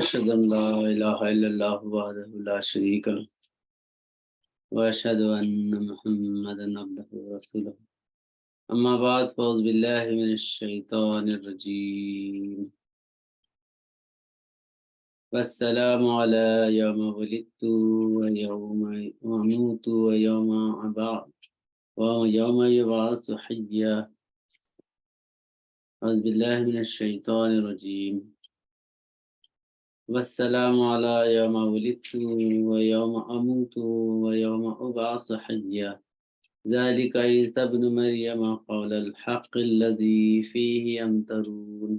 أشهد أن لا إله إلا الله وحده لا شريك له وأشهد أن محمدا عبده ورسوله أما بعد فأعوذ بالله من الشيطان الرجيم والسلام على يوم ولدت ويوم أموت ويوم أبعث ويوم يبعث حيا أعوذ بالله من الشيطان الرجيم والسلام على يوم ولدت ويوم أموت ويوم أبعث حيا ذلك عيسى ابن مريم قول الحق الذي فيه يمترون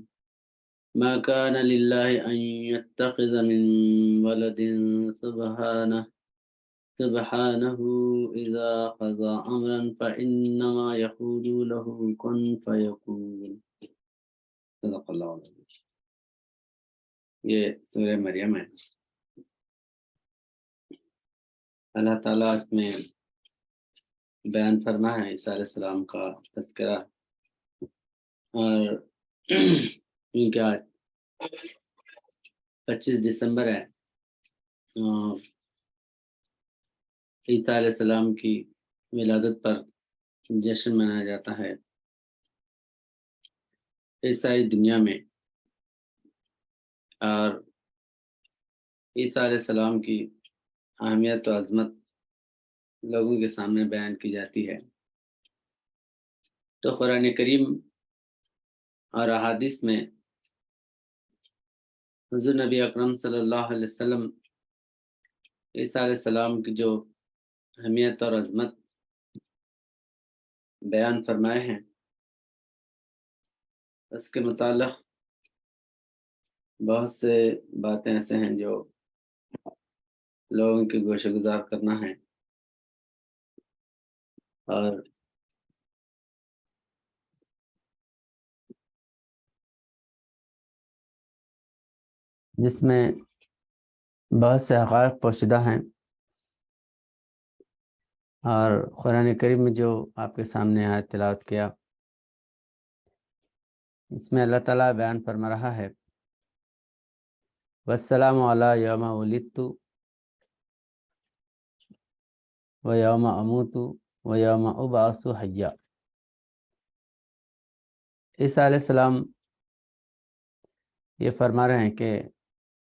ما كان لله أن يتخذ من ولد سبحانه إذا قضى أمرا فإنما يقول له كن فيكون صدق اللہ العظیم۔ یہ سورہ مریم ہے۔ اللہ تعالیٰ اس میں بیان فرما ہے عیسیٰ علیہ السلام کا تذکرہ، اور کیونکہ آج 25 دسمبر ہے اور عیسیٰ علیہ السلام کی ولادت پر جشن منایا جاتا ہے عیسائی دنیا میں، اور عیسیٰ علیہ السلام کی اہمیت و عظمت لوگوں کے سامنے بیان کی جاتی ہے۔ تو قرآن کریم اور احادیث میں حضور نبی اکرم صلی اللہ علیہ وسلم عیسیٰ علیہ السلام کی جو اہمیت اور عظمت بیان فرمائے ہیں، اس کے متعلق بہت سے باتیں ایسے ہیں جو لوگوں کی گوشہ گزار کرنا ہے، اور جس میں بہت سے حقائق پوشیدہ ہیں، اور قرآن کریم میں جو آپ کے سامنے آیت تلاوت کیا، اس میں اللہ تعالیٰ بیان فرما رہا ہے والسلام علی یوم ولدت و یوم اموت و یوم ابعث حیا۔ عیسیٰ علیہ السلام یہ فرما رہے ہیں کہ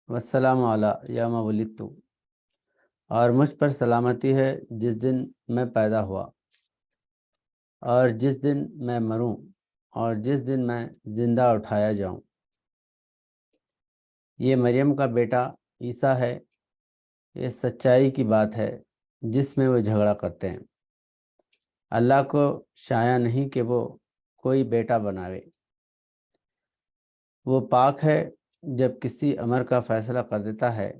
والسلام علی یوم ولدت، اور مجھ پر سلامتی ہے جس دن میں پیدا ہوا، اور جس دن میں مروں، اور جس دن میں زندہ اٹھایا جاؤں۔ یہ مریم کا بیٹا عیسیٰ ہے، یہ سچائی کی بات ہے جس میں وہ جھگڑا کرتے ہیں۔ اللہ کو شایع نہیں کہ وہ کوئی بیٹا بناوے، وہ پاک ہے، جب کسی امر کا فیصلہ کر دیتا ہے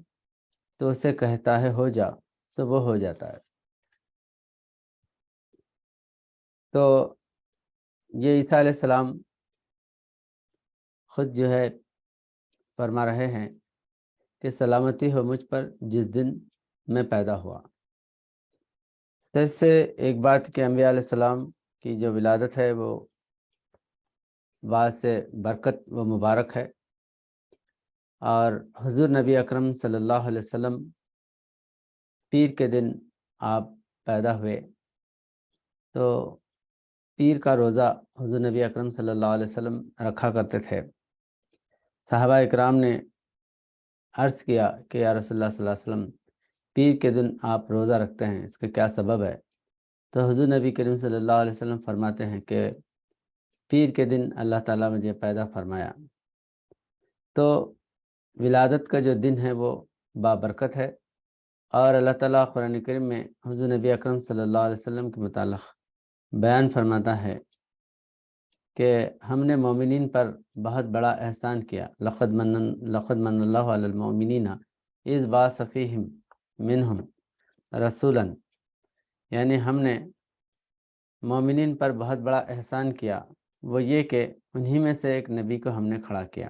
تو اسے کہتا ہے ہو جا، سو وہ ہو جاتا ہے۔ تو یہ عیسیٰ علیہ السلام خود جو ہے فرما رہے ہیں کہ سلامتی ہو مجھ پر جس دن میں پیدا ہوا۔ تو اس سے ایک بات کہ انبیاء علیہ السلام کی جو ولادت ہے وہ باعث برکت و مبارک ہے، اور حضور نبی اکرم صلی اللہ علیہ وسلم پیر کے دن آپ پیدا ہوئے، تو پیر کا روزہ حضور نبی اکرم صلی اللہ علیہ وسلم رکھا کرتے تھے۔ صحابہ اکرام نے عرض کیا کہ یا رسول اللہ صلی اللہ علیہ وسلم، پیر کے دن آپ روزہ رکھتے ہیں، اس کا کیا سبب ہے؟ تو حضور نبی کریم صلی اللہ علیہ وسلم فرماتے ہیں کہ پیر کے دن اللہ تعالیٰ مجھے پیدا فرمایا۔ تو ولادت کا جو دن ہے وہ بابرکت ہے، اور اللہ تعالیٰ قرآن کریم میں حضور نبی اکرم صلی اللہ علیہ وسلم کے متعلق بیان فرماتا ہے کہ ہم نے مومنین پر بہت بڑا احسان کیا، لقد من اللہ علی المؤمنین اذ بعث فیہم منہم رسولا، یعنی ہم نے مومنین پر بہت بڑا احسان کیا، وہ یہ کہ انہی میں سے ایک نبی کو ہم نے کھڑا کیا۔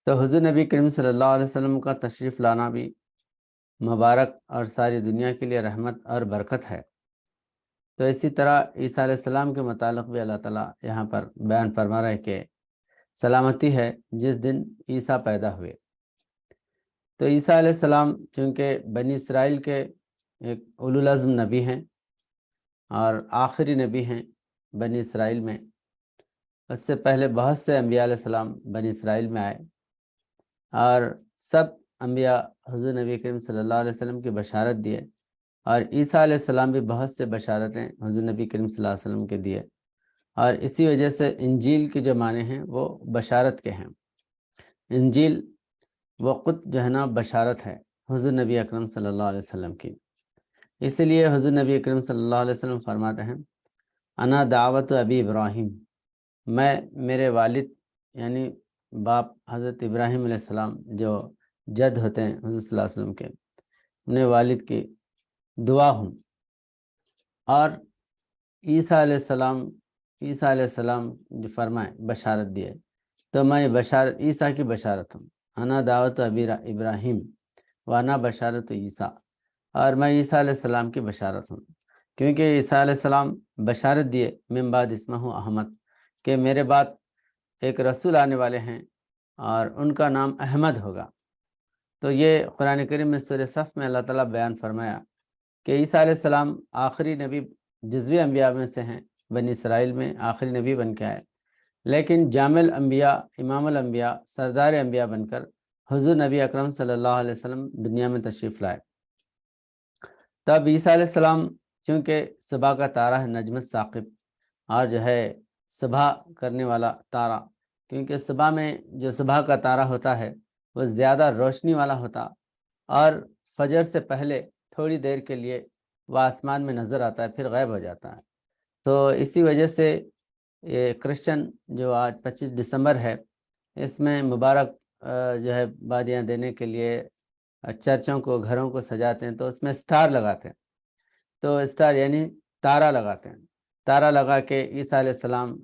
تو حضور نبی کریم صلی اللہ علیہ وسلم کا تشریف لانا بھی مبارک اور ساری دنیا کے لیے رحمت اور برکت ہے۔ تو اسی طرح عیسیٰ علیہ السلام کے متعلق بھی اللہ تعالیٰ یہاں پر بیان فرما رہے کہ سلامتی ہے جس دن عیسیٰ پیدا ہوئے۔ تو عیسیٰ علیہ السلام چونکہ بنی اسرائیل کے ایک اولو العزم نبی ہیں اور آخری نبی ہیں بنی اسرائیل میں، اس سے پہلے بہت سے انبیاء علیہ السلام بنی اسرائیل میں آئے، اور سب انبیاء حضور نبی کریم صلی اللہ علیہ وسلم کی بشارت دیے، اور عیسیٰ علیہ السلام بھی بہت سے بشارتیں حضور نبی کریم صلی اللہ علیہ وسلم کے دیے، اور اسی وجہ سے انجیل کے جو معنی ہیں وہ بشارت کے ہیں۔ انجیل وہ خود جو ہے نا بشارت ہے حضور نبی اکرم صلی اللہ علیہ وسلم کی۔ اسی لیے حضور نبی اکرم صلی اللہ علیہ وسلم فرماتے ہیں انا دعوت ابی ابراہیم، میں میرے والد یعنی باپ حضرت ابراہیم علیہ السلام جو جد ہوتے ہیں حضور صلی اللہ علیہ وسلم کے، اپنے والد کی دعا ہوں، اور عیسیٰ علیہ السلام جو فرمائے بشارت دیے، تو میں بشارت عیسیٰ کی بشارت ہوں، انا دعوت ابی ابراہیم وانا بشارت عیسیٰ، اور میں عیسیٰ علیہ السلام کی بشارت ہوں، کیونکہ عیسیٰ علیہ السلام بشارت دیے من بعد اسمہ احمد، کہ میرے بعد ایک رسول آنے والے ہیں اور ان کا نام احمد ہوگا۔ تو یہ قرآن کریم میں سورہ صف میں اللہ تعالیٰ بیان فرمایا کہ عیسیٰ علیہ السلام آخری نبی جزوی انبیاء میں سے ہیں، بنی اسرائیل میں آخری نبی بن کے آئے، لیکن جامع الانبیاء، امام الانبیاء، سردار انبیاء بن کر حضور نبی اکرم صلی اللہ علیہ وسلم دنیا میں تشریف لائے۔ تب عیسیٰ علیہ السلام چونکہ صبح کا تارہ ہے، نجم الثاقب، اور جو ہے صبح کرنے والا تارہ، کیونکہ صبح میں جو صبح کا تارہ ہوتا ہے وہ زیادہ روشنی والا ہوتا، اور فجر سے پہلے تھوڑی دیر کے لیے وہ آسمان میں نظر آتا ہے پھر غائب ہو جاتا ہے۔ تو اسی وجہ سے یہ کرسچن جو آج 25 دسمبر ہے، اس میں مبارک جو ہے بادیاں دینے کے لیے چرچوں کو، گھروں کو سجاتے ہیں، تو اس میں سٹار لگاتے ہیں، تو سٹار یعنی تارہ لگاتے ہیں، تارہ لگا کے عیسیٰ علیہ السلام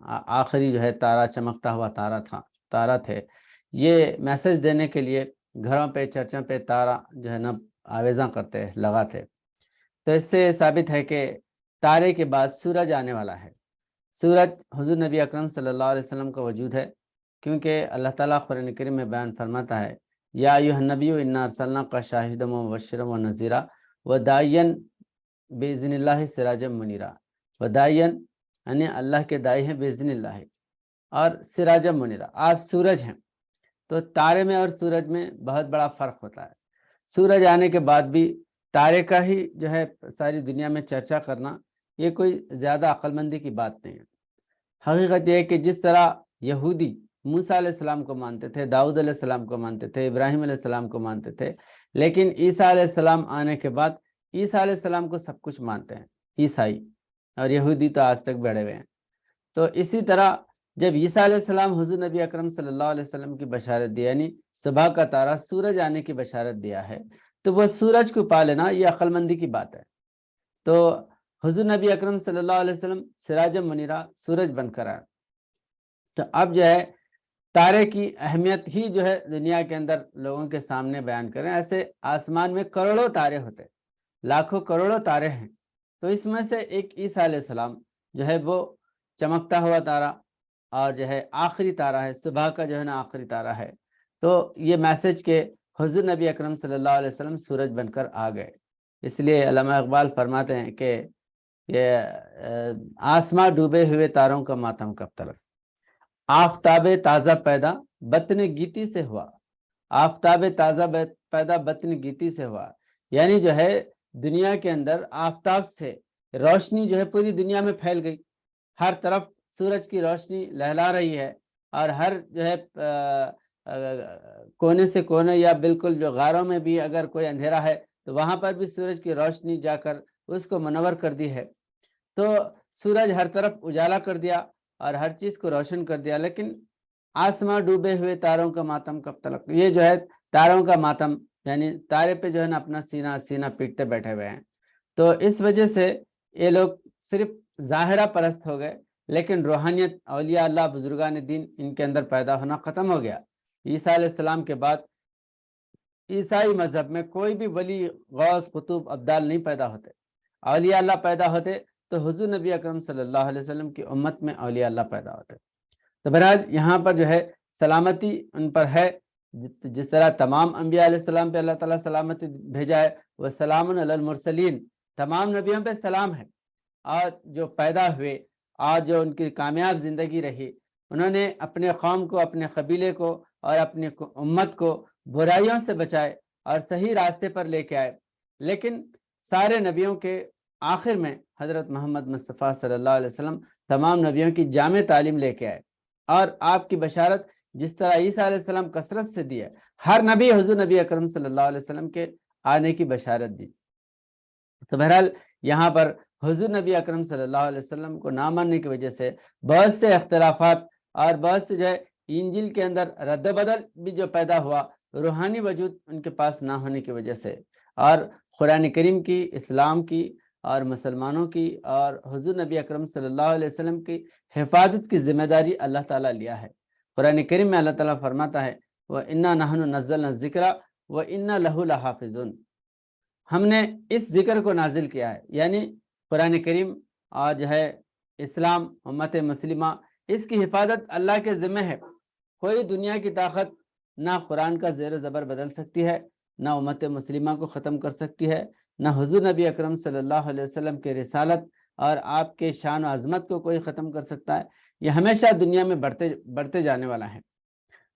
آخری جو ہے تارہ، چمکتا ہوا تارہ تھے، یہ میسج دینے کے لیے گھروں پہ، چرچوں پہ تارہ جو ہے نا آویزاں کرتے، لگاتے۔ تو اس سے ثابت ہے کہ تارے کے بعد سورج آنے والا ہے۔ سورج حضور نبی اکرم صلی اللہ علیہ وسلم کا وجود ہے، کیونکہ اللہ تعالیٰ قرآن کریم میں بیان فرماتا ہے یا ایھا النبی انا ارسلناک شاہدا ومبشرا ونذیرا وداعیا باذن اللہ سراجا منیرا۔ وداعیا یعنی اللہ کے داعی ہیں باذن اللہ، اور سراجا منیرا، آپ سورج ہیں۔ تو تارے میں اور سورج میں بہت بڑا فرق ہوتا ہے۔ سورج آنے کے بعد بھی تارے کا ہی جو ہے ساری دنیا میں چرچا کرنا، یہ کوئی زیادہ عقل مندی کی بات نہیں ہے۔ حقیقت یہ ہے کہ جس طرح یہودی موسیٰ علیہ السلام کو مانتے تھے، داؤد علیہ السلام کو مانتے تھے، ابراہیم علیہ السلام کو مانتے تھے، لیکن عیسیٰ علیہ السلام آنے کے بعد عیسیٰ علیہ السلام کو سب کچھ مانتے ہیں عیسائی، اور یہودی تو آج تک بڑھے ہوئے ہیں۔ تو اسی طرح جب عیسیٰ علیہ السلام حضور نبی اکرم صلی اللہ علیہ وسلم کی بشارت دیا، یعنی صبح کا تارہ، سورج آنے کی بشارت دیا ہے، تو وہ سورج کو پا لینا یہ عقل مندی کی بات ہے۔ تو حضور نبی اکرم صلی اللہ علیہ وسلم سراج منیرہ، سورج بن کر آئے۔ تو اب جو ہے تارے کی اہمیت ہی جو ہے دنیا کے اندر لوگوں کے سامنے بیان کریں۔ ایسے آسمان میں کروڑوں تارے ہوتے، لاکھوں کروڑوں تارے ہیں، تو اس میں سے ایک عیسیٰ علیہ السلام جو ہے وہ چمکتا ہوا تارہ، اور جو ہے آخری تارہ ہے، صبح کا جو ہے نا آخری تارہ ہے۔ تو یہ میسج کہ حضور نبی اکرم صلی اللہ علیہ وسلم سورج بن کر آ گئے۔ اس لیے علامہ اقبال فرماتے ہیں کہ یہ آسماں ڈوبے ہوئے تاروں کا ماتم کب تلک، آفتاب تازہ پیدا بطن گیتی سے ہوا، آفتاب تازہ پیدا بطن گیتی سے ہوا، یعنی جو ہے دنیا کے اندر آفتاب سے روشنی جو ہے پوری دنیا میں پھیل گئی، ہر طرف سورج کی روشنی لہلا رہی ہے، اور ہر جو ہے کونے سے کونے یا بالکل جو غاروں میں بھی اگر کوئی اندھیرا ہے تو وہاں پر بھی سورج کی روشنی جا کر اس کو منور کر دی ہے۔ تو سورج ہر طرف اجالا کر دیا اور ہر چیز کو روشن کر دیا، لیکن آسماں ڈوبے ہوئے تاروں کا ماتم کب تلک، یہ جو ہے تاروں کا ماتم، یعنی تارے پہ جو ہے نا اپنا سینہ پیٹتے بیٹھے ہوئے ہیں۔ تو اس وجہ سے یہ لوگ صرف ظاہرہ پرست ہو گئے، لیکن روحانیت، اولیاء اللہ، بزرگان دین، ان کے اندر پیدا ہونا ختم ہو گیا۔ عیسیٰ علیہ السلام کے بعد عیسائی مذہب میں کوئی بھی ولی، غوث، قطب، ابدال نہیں پیدا ہوتے۔ اولیاء اللہ پیدا ہوتے تو حضور نبی اکرم صلی اللہ علیہ وسلم کی امت میں اولیاء اللہ پیدا ہوتے۔ تو بہرحال یہاں پر جو ہے سلامتی ان پر ہے، جس طرح تمام انبیاء علیہ السلام پہ اللہ تعالیٰ سلامتی بھیجا ہے، وہ سلام علی المرسلین، تمام نبیوں پہ سلام ہے۔ اور جو پیدا ہوئے اور جو ان کی کامیاب زندگی رہی، انہوں نے اپنے قوم کو، اپنے قبیلے کو اور اپنی امت کو برائیوں سے بچائے اور صحیح راستے پر لے کے آئے۔ لیکن سارے نبیوں کے آخر میں حضرت محمد مصطفیٰ صلی اللہ علیہ وسلم تمام نبیوں کی جامع تعلیم لے کے آئے، اور آپ کی بشارت جس طرح عیسیٰ علیہ السلام کثرت سے دی ہے، ہر نبی حضور نبی اکرم صلی اللہ علیہ وسلم کے آنے کی بشارت دی۔ تو بہرحال یہاں پر حضور نبی اکرم صلی اللہ علیہ وسلم کو نہ ماننے کی وجہ سے بہت سے اختلافات اور بہت سے جو ہے انجیل کے اندر رد و بدل بھی جو پیدا ہوا، روحانی وجود ان کے پاس نہ ہونے کی وجہ سے، اور قرآن کریم کی، اسلام کی اور مسلمانوں کی اور حضور نبی اکرم صلی اللہ علیہ وسلم کی حفاظت کی ذمہ داری اللہ تعالیٰ لیا ہے۔ قرآن کریم میں اللہ تعالیٰ فرماتا ہے وَإِنَّا نَحْنُ نَزَّلْنَا الذِّكْرَ وَإِنَّا لَهُ لَحَافِظُونَ، ہم نے اس ذکر کو نازل کیا ہے، یعنی قرآن کریم اور جو ہے اسلام، امت مسلمہ، اس کی حفاظت اللہ کے ذمہ ہے۔ کوئی دنیا کی طاقت نہ قرآن کا زیر و زبر بدل سکتی ہے، نہ امت مسلمہ کو ختم کر سکتی ہے، نہ حضور نبی اکرم صلی اللہ علیہ وسلم کے رسالت اور آپ کے شان و عظمت کو کوئی ختم کر سکتا ہے۔ یہ ہمیشہ دنیا میں بڑھتے جانے والا ہے۔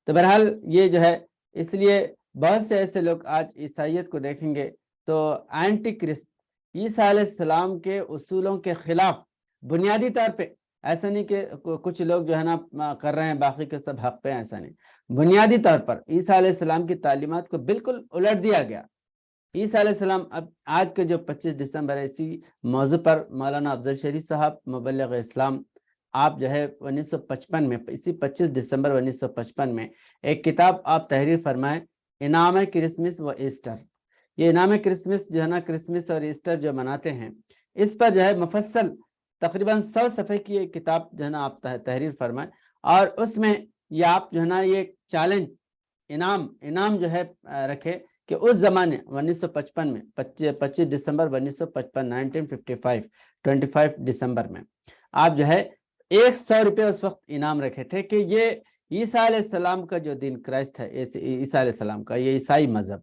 تو بہرحال یہ جو ہے، اس لیے بہت سے ایسے لوگ آج عیسائیت کو دیکھیں گے تو اینٹی کرسٹ، عیسیٰ علیہ السلام کے اصولوں کے خلاف بنیادی طور پہ، ایسا نہیں کہ کچھ لوگ جو ہے نا کر رہے ہیں باقی کے سب حق پہ، ایسا نہیں، بنیادی طور پر عیسیٰ علیہ السلام کی تعلیمات کو بالکل الٹ دیا گیا۔ عیسیٰ علیہ السلام، اب آج کے جو 25 دسمبر ہے، اسی موضوع پر مولانا افضل شریف صاحب مبلغ اسلام، آپ جو ہے 1955 میں، اسی 25 دسمبر 1955 میں ایک کتاب آپ تحریر فرمائے، انعام کرسمس و ایسٹر۔ یہ انعام کرسمس جو ہے نا، کرسمس اور ایسٹر جو مناتے ہیں، اس پر جو ہے مفصل تقریباً 100 صفحے کی ایک کتاب جو ہے نا آپ تحریر فرمائے، اور اس میں یہ آپ جو ہے نا یہ چیلنج، انعام جو ہے رکھے کہ اس زمانے 1955 میں 25 دسمبر 1955 1955 25 دسمبر میں آپ جو ہے 100 روپے اس وقت انعام رکھے تھے کہ یہ عیسیٰ علیہ السلام کا جو دین کرائسٹ ہے، عیسیٰ علیہ السلام کا یہ عیسائی مذہب،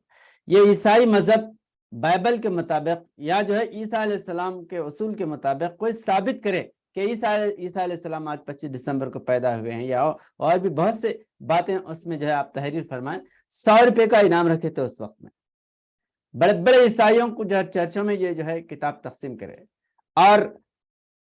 یہ عیسائی مذہب بائبل کے مطابق یا جو ہے عیسیٰ علیہ السلام کے اصول کے مطابق کوئی ثابت کرے کہ عیسیٰ علیہ السلام آج 25 دسمبر کو پیدا ہوئے ہیں، یا اور بھی بہت سے باتیں اس میں جو ہے آپ تحریر فرمائیں۔ 100 روپے کا انعام رکھے تھے اس وقت میں۔ بڑے بڑے عیسائیوں کو جو ہے چرچوں میں یہ جو ہے کتاب تقسیم کرے، اور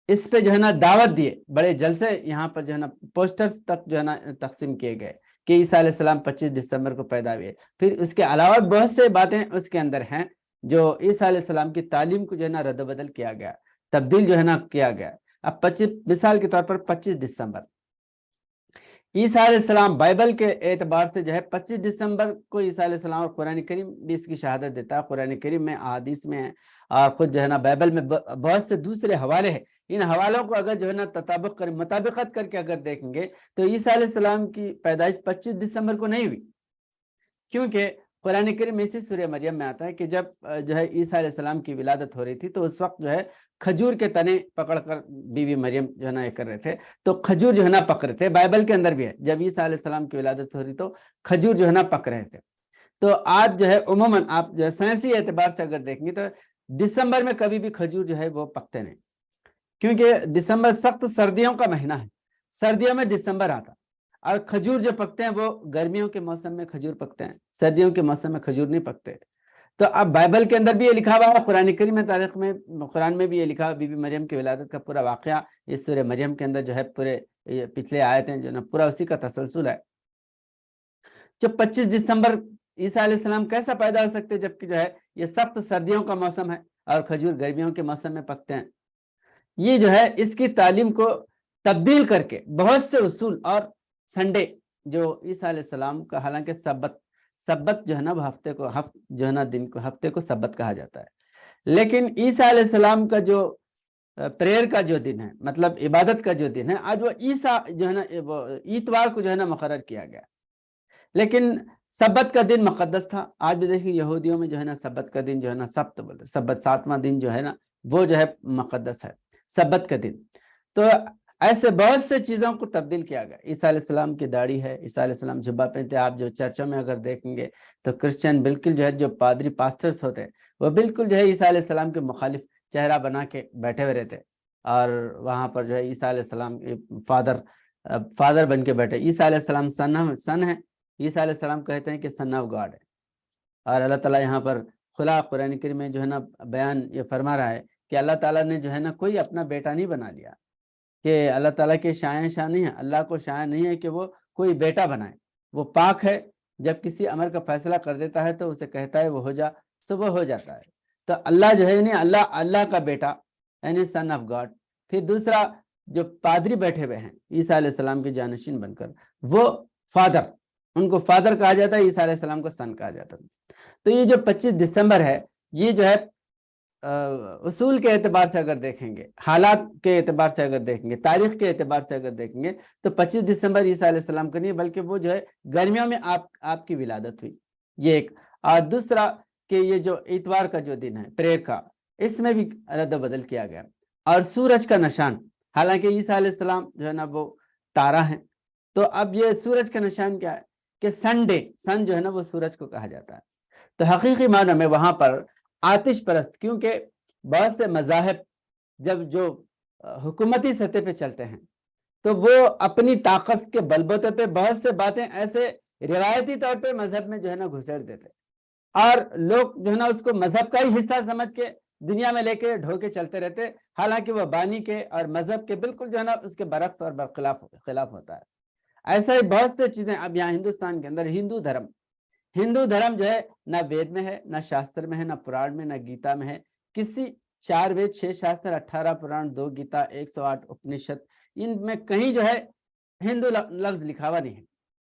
اس پہ جو ہے نا دعوت دیے، بڑے جلسے یہاں پر جو ہے نا پوسٹرز تک جو ہے نا تقسیم کیے گئے کہ عیسیٰ علیہ السلام 25 دسمبر کو پیدا ہوئے۔ پھر اس کے علاوہ بہت سے باتیں اس کے اندر ہیں جو عیسیٰ علیہ السلام کی تعلیم کو جو ہے نا رد و بدل کیا گیا، تبدیل جو ہے نا کیا گیا۔ اب 25 مثال کے طور پر 25 دسمبر، عیسیٰ علیہ السلام بائبل کے اعتبار سے جو ہے 25 دسمبر کو عیسیٰ علیہ السلام، اور قرآن کریم بھی اس کی شہادت دیتا ہے، قرآن کریم میں، احادیث میں ہے، اور خود جو ہے نا بائبل میں بہت سے دوسرے حوالے ہیں۔ ان حوالوں کو اگر جو ہے نا مطابقت کر کے اگر دیکھیں گے تو عیسیٰ علیہ السلام کی پیدائش 25 دسمبر کو نہیں ہوئی، کیونکہ قرآن کریم اسی سورہ مریم میں آتا ہے کہ جب جو ہے عیسیٰ علیہ السلام کی ولادت ہو رہی تھی تو اس وقت جو ہے کھجور کے تنے پکڑ کر بیوی مریم جو ہے نا یہ کر رہے تھے، تو کھجور جو ہے نا پک رہے تھے۔ بائبل کے اندر بھی ہے، جب عیسیٰ علیہ السلام کی ولادت ہو رہی تو کھجور جو ہے نا پک رہے تھے۔ تو آج جو ہے عموماً آپ جو ہے سائنسی اعتبار سے اگر دیکھیں گے تو دسمبر میں کبھی بھی کھجور جو ہے وہ پکتے نہیں، کیونکہ دسمبر سخت سردیوں کا مہینہ ہے، سردیوں میں دسمبر آتا، اور کھجور جو پکتے ہیں وہ گرمیوں کے موسم میں کھجور پکتے ہیں، سردیوں کے موسم میں کھجور نہیں پکتے۔ تو اب بائبل کے اندر بھی یہ لکھا ہوا ہے، قرآن کریم میں، تاریخ میں، قرآن میں بھی یہ لکھا ہوا، بی بی مریم کی ولادت کا پورا واقعہ اس سورہ مریم کے اندر جو ہے پورے پچھلے آیتیں جو ہے نا پورا اسی کا تسلسل ہے۔ جب 25 دسمبر عیسیٰ علیہ السلام کیسا پیدا ہو سکتے جبکہ جو ہے یہ سخت سردیوں کا موسم ہے اور کھجور گرمیوں کے موسم میں پکتے ہیں؟ یہ جو ہے اس کی تعلیم کو تبدیل کر کے بہت سے اصول، اور سنڈے جو عیسیٰ علیہ السلام کا، حالانکہ سبت جو ہے نا وہ جو ہے نا دن کو، ہفتے کو سبت کہا جاتا ہے، لیکن عیسیٰ علیہ السلام کا جو پریئر کا جو دن ہے، مطلب عبادت کا جو دن ہے، آج وہ عیسیٰ جو ہے نا وہ اتوار کو جو ہے نا مقرر کیا گیا، لیکن سبت کا دن مقدس تھا۔ آج بھی دیکھیں یہودیوں میں جو ہے نا سبت کا دن جو ہے نا سبت بولتے، سبت 7واں دن جو ہے نا وہ جو ہے مقدس ہے، سبت کا دن۔ تو ایسے بہت سے چیزوں کو تبدیل کیا گیا. عیسیٰ علیہ السلام کی داڑھی ہے, عیسیٰ علیہ السلام جبہ پہنتے. آپ جو چرچوں میں اگر دیکھیں گے تو کرسچن بالکل جو ہے, جو پادری پاسٹرز ہوتے ہیں وہ بالکل جو ہے عیسیٰ علیہ السلام کے مخالف چہرہ بنا کے بیٹھے ہوئے رہتے, اور وہاں پر جو ہے عیسیٰ علیہ السلام فادر بن کے بیٹھے. عیسیٰ علیہ السلام سن ہے. عیسیٰ علیہ السلام کہتے ہیں کہ سن آف گاڈ ہے. اور اللہ تعالیٰ یہاں پر کھلا قرآن کریم میں جو ہے نا بیان یہ فرما رہا ہے کہ اللہ تعالیٰ نے جو ہے نا کوئی اپنا بیٹا نہیں بنا لیا, کہ اللہ تعالیٰ کے شائن نہیں ہے, اللہ کو شائن نہیں ہے کہ وہ کوئی بیٹا بنائے. وہ پاک ہے, جب کسی امر کا فیصلہ کر دیتا ہے تو اسے کہتا ہے وہ ہو جا, سو وہ ہو جاتا ہے. تو اللہ جو ہے اللہ کا بیٹا یعنی سن آف گاڈ. پھر دوسرا جو پادری بیٹھے ہوئے ہیں عیسیٰ علیہ السلام کے جانشین بن کر, وہ فادر, ان کو فادر کہا جاتا ہے, عیسیٰ علیہ السلام کو سن کہا جاتا ہے. تو یہ جو 25 دسمبر ہے, یہ جو ہے اصول کے اعتبار سے اگر دیکھیں گے, حالات کے اعتبار سے اگر دیکھیں گے, تاریخ کے اعتبار سے اگر دیکھیں گے تو 25 دسمبر عیسیٰ علیہ السلام کا نہیں, بلکہ وہ جو ہے گرمیوں میں آپ کی ولادت ہوئی, یہ ایک. اور دوسرا کہ یہ جو اتوار کا جو دن ہے پریئر کا, اس میں بھی رد و بدل کیا گیا. اور سورج کا نشان, حالانکہ عیسیٰ علیہ السلام جو ہے نا وہ تارا ہیں, تو اب یہ سورج کا نشان کیا ہے کہ سن جو ہے نا وہ سورج کو کہا جاتا ہے. تو حقیقی معنی میں وہاں پر آتش پرست, کیونکہ بہت سے مذاہب جب جو حکومتی سطح پہ چلتے ہیں تو وہ اپنی طاقت کے بلبوتے پہ بہت سے باتیں ایسے روایتی طور پہ مذہب میں جو ہے نا گھسیڑ دیتے, اور لوگ جو ہے نا اس کو مذہب کا ہی حصہ سمجھ کے دنیا میں لے کے ڈھو کے چلتے رہتے, حالانکہ وہ بانی کے اور مذہب کے بالکل جو ہے نا اس کے برعکس اور خلاف ہوتا ہے. ایسا ہی بہت سے چیزیں اب یہاں ہندوستان کے اندر ہندو دھرم جو ہے نہ وید میں ہے, نہ شاستر میں ہے, نہ پران میں, نہ گیتا میں ہے. کسی 4 وید 6 شاستر 18 پران 2 گیتا 108 اپنشد, ان میں کہیں جو ہے ہندو لفظ لکھا ہوا نہیں ہے.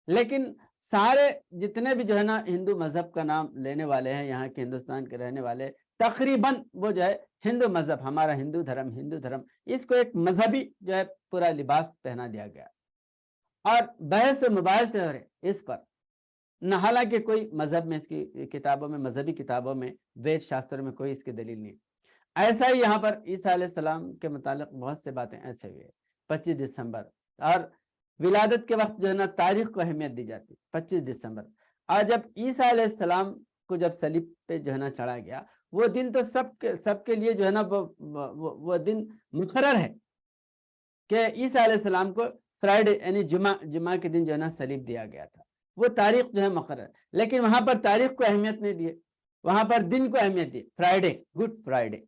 لیکن سارے جتنے بھی جو ہے نا ہندو مذہب کا نام لینے والے ہیں, یہاں کے ہندوستان کے رہنے والے, تقریباً وہ جو ہے ہندو مذہب, ہمارا ہندو دھرم, اس کو ایک مذہبی جو ہے پورا لباس پہنا دیا گیا, اور بحث و مباحث ہو رہے اس پر. نہ حالانکہ کوئی مذہب میں اس کی کتابوں میں, مذہبی کتابوں میں, وید شاستر میں کوئی اس کی دلیل نہیں. ایسا ہی یہاں پر عیسیٰ علیہ السلام کے متعلق بہت سے باتیں ایسے ہوئے. 25 دسمبر اور ولادت کے وقت جو ہے نا تاریخ کو اہمیت دی جاتی, 25 دسمبر. اور جب عیسیٰ علیہ السلام کو جب صلیب پہ جو ہے نا چڑھا گیا, وہ دن تو سب کے لیے جو ہے نا وہ دن مقرر ہے کہ عیسیٰ علیہ السلام کو فرائیڈے یعنی جمعہ کے دن جو ہے نا صلیب دیا گیا تھا. وہ تاریخ جو ہے مقرر, لیکن وہاں پر تاریخ کو اہمیت نہیں دیے, وہاں پر دن کو اہمیت دی. فرائیڈے, گڈ فرائیڈے,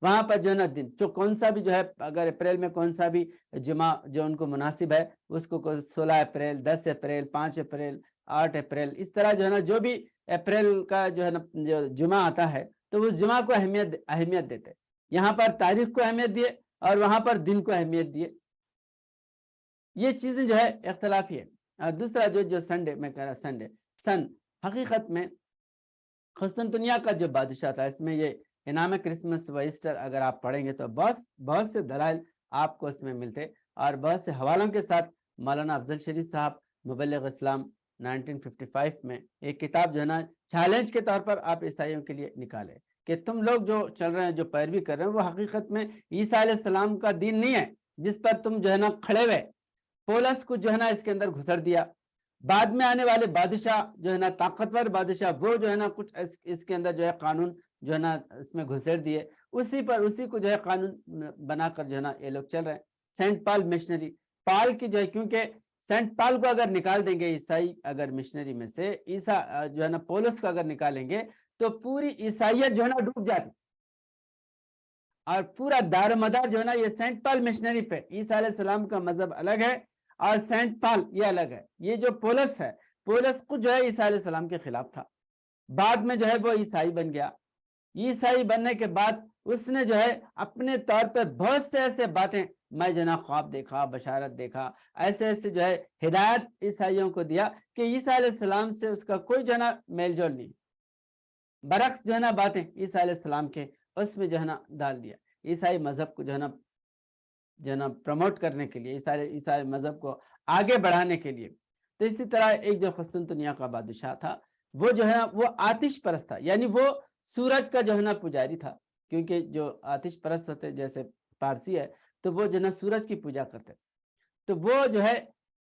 وہاں پر جو ہے نا دن, جو کون سا بھی جو ہے, اگر اپریل میں کون سا بھی جمعہ جو ان کو مناسب ہے, اس کو 16 اپریل, 10 اپریل, 5 اپریل, 8 اپریل, اس طرح جو ہے نا جو بھی اپریل کا جو ہے نا جو جمعہ آتا ہے تو اس جمعہ کو اہمیت دیتے. یہاں پر تاریخ کو اہمیت دیے اور وہاں پر دن کو اہمیت دیے. یہ چیزیں جو ہے اختلافی ہے. دوسرا جو سنڈے میں کہہ رہا, سن حقیقت میں قسطنطنیہ کا جو بادشاہ تھا, اس میں یہ انعام کرسمس و ایسٹر اگر آپ پڑھیں گے تو بہت سے دلائل آپ کو اس میں ملتے, اور بہت سے حوالوں کے ساتھ مولانا افضل شریف صاحب مبلغ اسلام 1955 میں ایک کتاب جو ہے نا چیلنج کے طور پر آپ عیسائیوں کے لیے نکالے کہ تم لوگ جو چل رہے ہیں, جو پیروی کر رہے ہیں, وہ حقیقت میں عیسیٰ علیہ السلام کا دین نہیں ہے جس پر تم جو ہے نا کھڑے ہوئے. پولس کو جو ہے نا اس کے اندر گھسڑ دیا. بعد میں آنے والے بادشاہ جو ہے نا طاقتور بادشاہ, وہ جو ہے نا کچھ اس کے اندر جو ہے قانون جو ہے نا اس میں گھسڑ دیے, اسی کو جو ہے قانون بنا کر جو ہے نا یہ لوگ چل رہے ہیں. سینٹ پال مشنری, پال کی جو ہے, کیونکہ سینٹ پال کو اگر نکال دیں گے عیسائی اگر مشنری میں سے, عیسیٰ جو ہے نا پولس کو اگر نکالیں گے تو پوری عیسائیت جو ہے نا ڈوب جاتی, اور پورا دار مدار جو ہے نا یہ سینٹ پال مشنری پہ. عیسیٰ علیہ السلام کا مذہب الگ ہے اور سینٹ پال یہ الگ ہے. یہ جو پولس ہے, پولس کو جو ہے عیسیٰ علیہ السلام کے خلاف تھا, بعد میں جو ہے وہ عیسائی بن گیا. عیسائی بننے کے بعد اس نے جو ہے اپنے طور پہ بہت سے ایسے باتیں, میں جو ہے نا خواب دیکھا, بشارت دیکھا, ایسے جو ہے ہدایت عیسائیوں کو دیا کہ عیسیٰ علیہ السلام سے اس کا کوئی جو ہے نا میل جول نہیں. برعکس جو ہے نا باتیں عیسیٰ علیہ السلام کے اس میں جو ہے نا ڈال دیا, عیسائی مذہب کو جو ہے نا پروموٹ کرنے کے لیے, عیسائی مذہب کو آگے بڑھانے کے لیے. تو اسی طرح ایک جو قسطنطنیہ کا بادشاہ تھا, وہ جو ہے نا وہ آتش پرست تھا, یعنی وہ سورج کا جو ہے نا پجاری تھا. کیونکہ جو آتش پرست ہوتے, جیسے پارسی ہے تو وہ جو ہے نا سورج کی پوجا کرتے، تو وہ جو ہے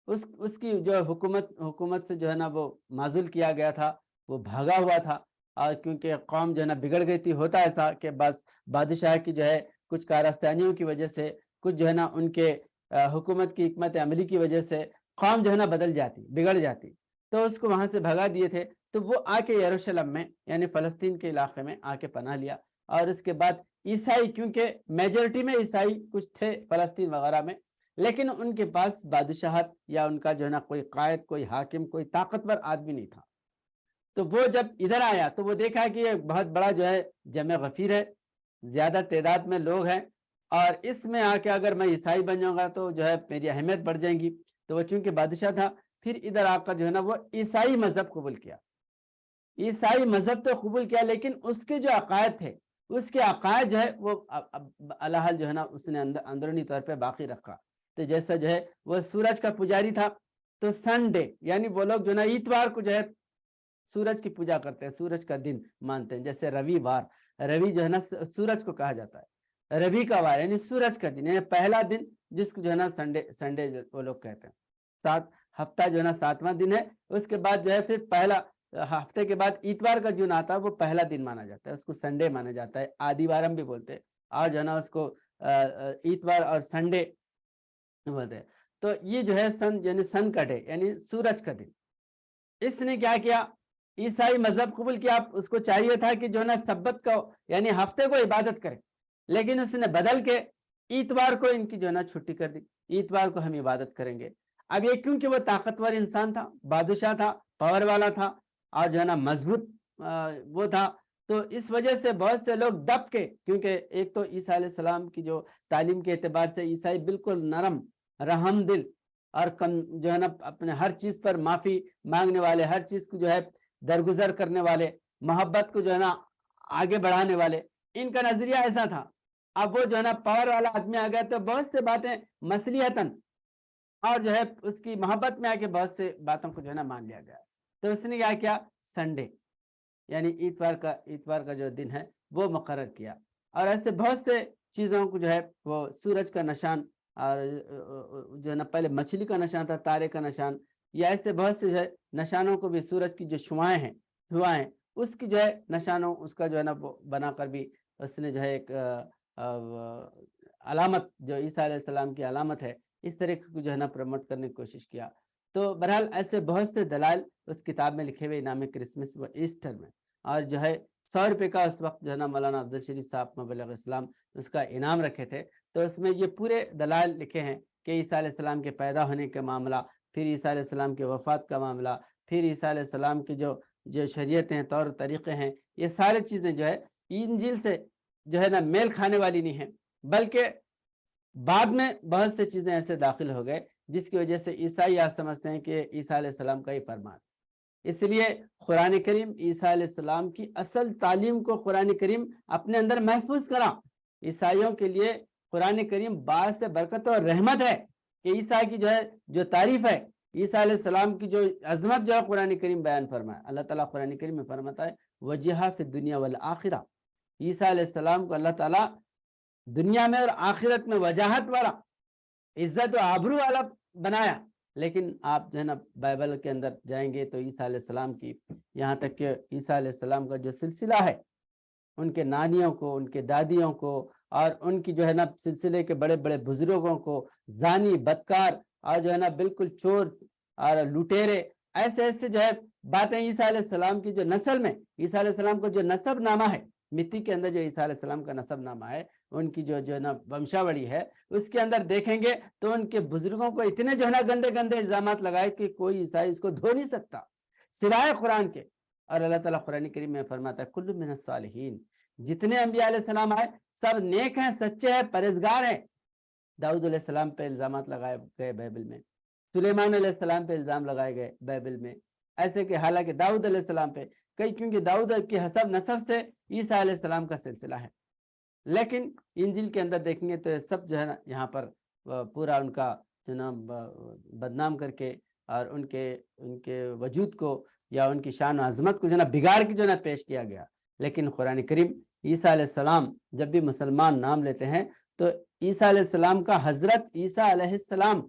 اس کی جو حکومت سے جو ہے نا وہ معزول کیا گیا تھا، وہ بھاگا ہوا تھا، اور کیونکہ قوم جو ہے نا بگڑ گئی تھی۔ ہوتا ایسا کہ بس بادشاہ کی جو ہے کچھ کارستانیوں کی وجہ سے، کچھ جو ہے نا ان کے حکومت کی حکمت عملی کی وجہ سے قوم جو ہے نا بدل جاتی، بگڑ جاتی، تو اس کو وہاں سے بھگا دیے تھے۔ تو وہ آ کے یروشلم میں یعنی فلسطین کے علاقے میں آ کے پناہ لیا، اور اس کے بعد عیسائی، کیونکہ میجورٹی میں عیسائی کچھ تھے فلسطین وغیرہ میں، لیکن ان کے پاس بادشاہت یا ان کا جو ہے نا کوئی قائد، کوئی حاکم، کوئی طاقتور آدمی نہیں تھا۔ تو وہ جب ادھر آیا تو وہ دیکھا کہ یہ بہت بڑا جو ہے جمع غفیر ہے، زیادہ تعداد میں لوگ ہیں، اور اس میں آ کے اگر میں عیسائی بن جاؤں گا تو جو ہے میری اہمیت بڑھ جائیں گی۔ تو وہ چونکہ بادشاہ تھا، پھر ادھر آ کر جو ہے نا وہ عیسائی مذہب قبول کیا۔ عیسائی مذہب تو قبول کیا، لیکن اس کے جو عقائد تھے، اس کے عقائد جو ہے وہ الحال جو ہے نا اس نے اندرونی طور پہ باقی رکھا۔ تو جیسا جو ہے وہ سورج کا پجاری تھا، تو سنڈے یعنی وہ لوگ جو ہے نا اتوار کو جو ہے سورج کی پوجا کرتے ہیں، سورج کا دن مانتے ہیں، جیسے روی وار، روی جو ہے نا سورج کو کہا جاتا ہے، روی کا وار یعنی سورج کا دن، یعنی پہلا دن جس کو جو ہے نا سنڈے وہ لوگ کہتے ہیں۔ ہفتہ جو ہے نا 7واں دن ہے، اس کے بعد جو ہے پھر پہلا ہفتے کے بعد اتوار کا جو آتا ہے وہ پہلا دن مانا جاتا ہے، اس کو سنڈے مانا جاتا ہے، آدی وارم بھی بولتے ہیں، اور جو ہے نا اس کو اتوار اور سنڈے بولتے ہیں۔ تو یہ جو ہے یعنی سن کا ڈے یعنی سورج کا دن۔ اس نے کیا کیا، عیسائی مذہب قبول کیا، اس کو چاہیے تھا کہ جو ہے نا سبت کو یعنی ہفتے کو عبادت کرے، لیکن اس نے بدل کے اتوار کو ان کی جو ہے نا چھٹی کر دی، اتوار کو ہم عبادت کریں گے۔ اب یہ کیونکہ وہ طاقتور انسان تھا، بادشاہ تھا، پاور والا تھا، اور جو ہے نا مضبوط وہ تھا، تو اس وجہ سے بہت سے لوگ دب کے، کیونکہ ایک تو عیسیٰ علیہ السلام کی جو تعلیم کے اعتبار سے عیسائی بالکل نرم، رحم دل، اور جو ہے نا اپنے ہر چیز پر معافی مانگنے والے، ہر چیز کو جو ہے درگزر کرنے والے، محبت کو جو ہے نا آگے بڑھانے والے، ان کا نظریہ ایسا تھا۔ اب وہ جو ہے نا پاور والا آدمی آ گیا تو بہت سے باتیں مصلحتاً اور جو ہے اس کی محبت میں آ کے بہت سے باتوں کو جو ہے نا مان لیا گیا۔ تو اس نے کیا سنڈے یعنی اتوار کا جو دن ہے وہ مقرر کیا، اور ایسے بہت سے چیزوں کو جو ہے وہ سورج کا نشان، اور جو ہے نا پہلے مچھلی کا نشان تھا، تارے کا نشان، یا ایسے بہت سے جو ہے نشانوں کو بھی، سورج کی جو شعائیں ہیں اس کی جو ہے نشانوں، اس کا جو ہے نا بنا کر بھی اس نے جو ہے ایک علامت، جو عیسیٰ علیہ السلام کی علامت ہے، اس طریقے کو جو ہے نا پروموٹ کرنے کی کوشش کیا۔ تو بہرحال ایسے بہت سے دلائل اس کتاب میں لکھے ہوئے نام کرسمس و ایسٹر میں، اور جو ہے 100 روپے کا اس وقت جو ہے نا مولانا عبدالشریف صاحب مبلغ اسلام اس کا انعام رکھے تھے، تو اس میں یہ پورے دلائل لکھے ہیں کہ عیسیٰ علیہ السلام کے پیدا ہونے کا معاملہ، پھر عیسیٰ علیہ السلام کے وفات کا معاملہ، پھر عیسیٰ علیہ السلام کی جو شریعتیں ہیں، طور طریقے ہیں، یہ سارے چیزیں جو ہے انجیل سے جو ہے نا میل کھانے والی نہیں ہیں، بلکہ بعد میں بہت سے چیزیں ایسے داخل ہو گئے جس کی وجہ سے عیسائی آج سمجھتے ہیں کہ عیسیٰ علیہ السلام کا ہی فرمان۔ اس لیے قرآن کریم عیسیٰ علیہ السلام کی اصل تعلیم کو قرآن کریم اپنے اندر محفوظ کرا۔ عیسائیوں کے لیے قرآن کریم باعث برکت اور رحمت ہے کہ عیسیٰ کی جو تعریف ہے، عیسیٰ علیہ السلام کی جو عظمت جو ہے قرآن کریم بیان فرمائے۔ اللہ تعالیٰ قرآن کریم میں فرماتا ہے وجیہا فی الدنیا والآخرہ، عیسیٰ علیہ السلام کو اللہ تعالیٰ دنیا میں اور آخرت میں وجاہت والا، عزت و آبرو والا بنایا۔ لیکن آپ جو ہے نا بائبل کے اندر جائیں گے تو عیسیٰ علیہ السلام کی، یہاں تک کہ عیسیٰ علیہ السلام کا جو سلسلہ ہے، ان کے نانیوں کو، ان کے دادیوں کو، اور ان کی جو ہے نا سلسلے کے بڑے بڑے بزرگوں کو زانی، بدکار، اور جو ہے نا بالکل چور اور لٹیرے، ایسے جو ہے باتیں عیسیٰ علیہ السلام کی جو نسل میں، عیسیٰ علیہ السلام کو جو نسب نامہ ہے، مٹی کے اندر جو عیسیٰ علیہ السلام کا نسب نامہ ہے، ان کی جو ہے نا ومشاولی ہے، اس کے اندر دیکھیں گے تو ان کے بزرگوں کو اتنے جو ہے نا گندے گندے الزامات لگائے کہ کوئی عیسائی اس کو دھو نہیں سکتا سوائے قرآن کے۔ اور اللہ تعالیٰ قرآن کریم میں فرماتا ہے کل من الصالحین، جتنے انبیاء علیہ السلام آئے سب نیک ہیں، سچے ہیں، پرہیزگار ہیں۔ داؤد علیہ السلام پہ الزامات لگائے گئے بائبل میں، سلیمان علیہ السلام پہ الزام لگائے گئے بائبل میں، ایسے کہ حالانکہ داؤد علیہ السلام پہ کیونکہ داؤد کے حسب نسب سے عیسیٰ علیہ السلام کا سلسلہ ہے، لیکن انجیل کے اندر دیکھیں گے تو سب جو ہے نا یہاں پر پورا ان کا جو نا بدنام کر کے، اور ان کے وجود کو یا ان کی شان و عظمت کو جو نا بگاڑ کے جو نا پیش کیا گیا۔ لیکن قرآن کریم عیسیٰ علیہ السلام جب بھی مسلمان نام لیتے ہیں تو عیسیٰ علیہ السلام کا حضرت عیسیٰ علیہ السلام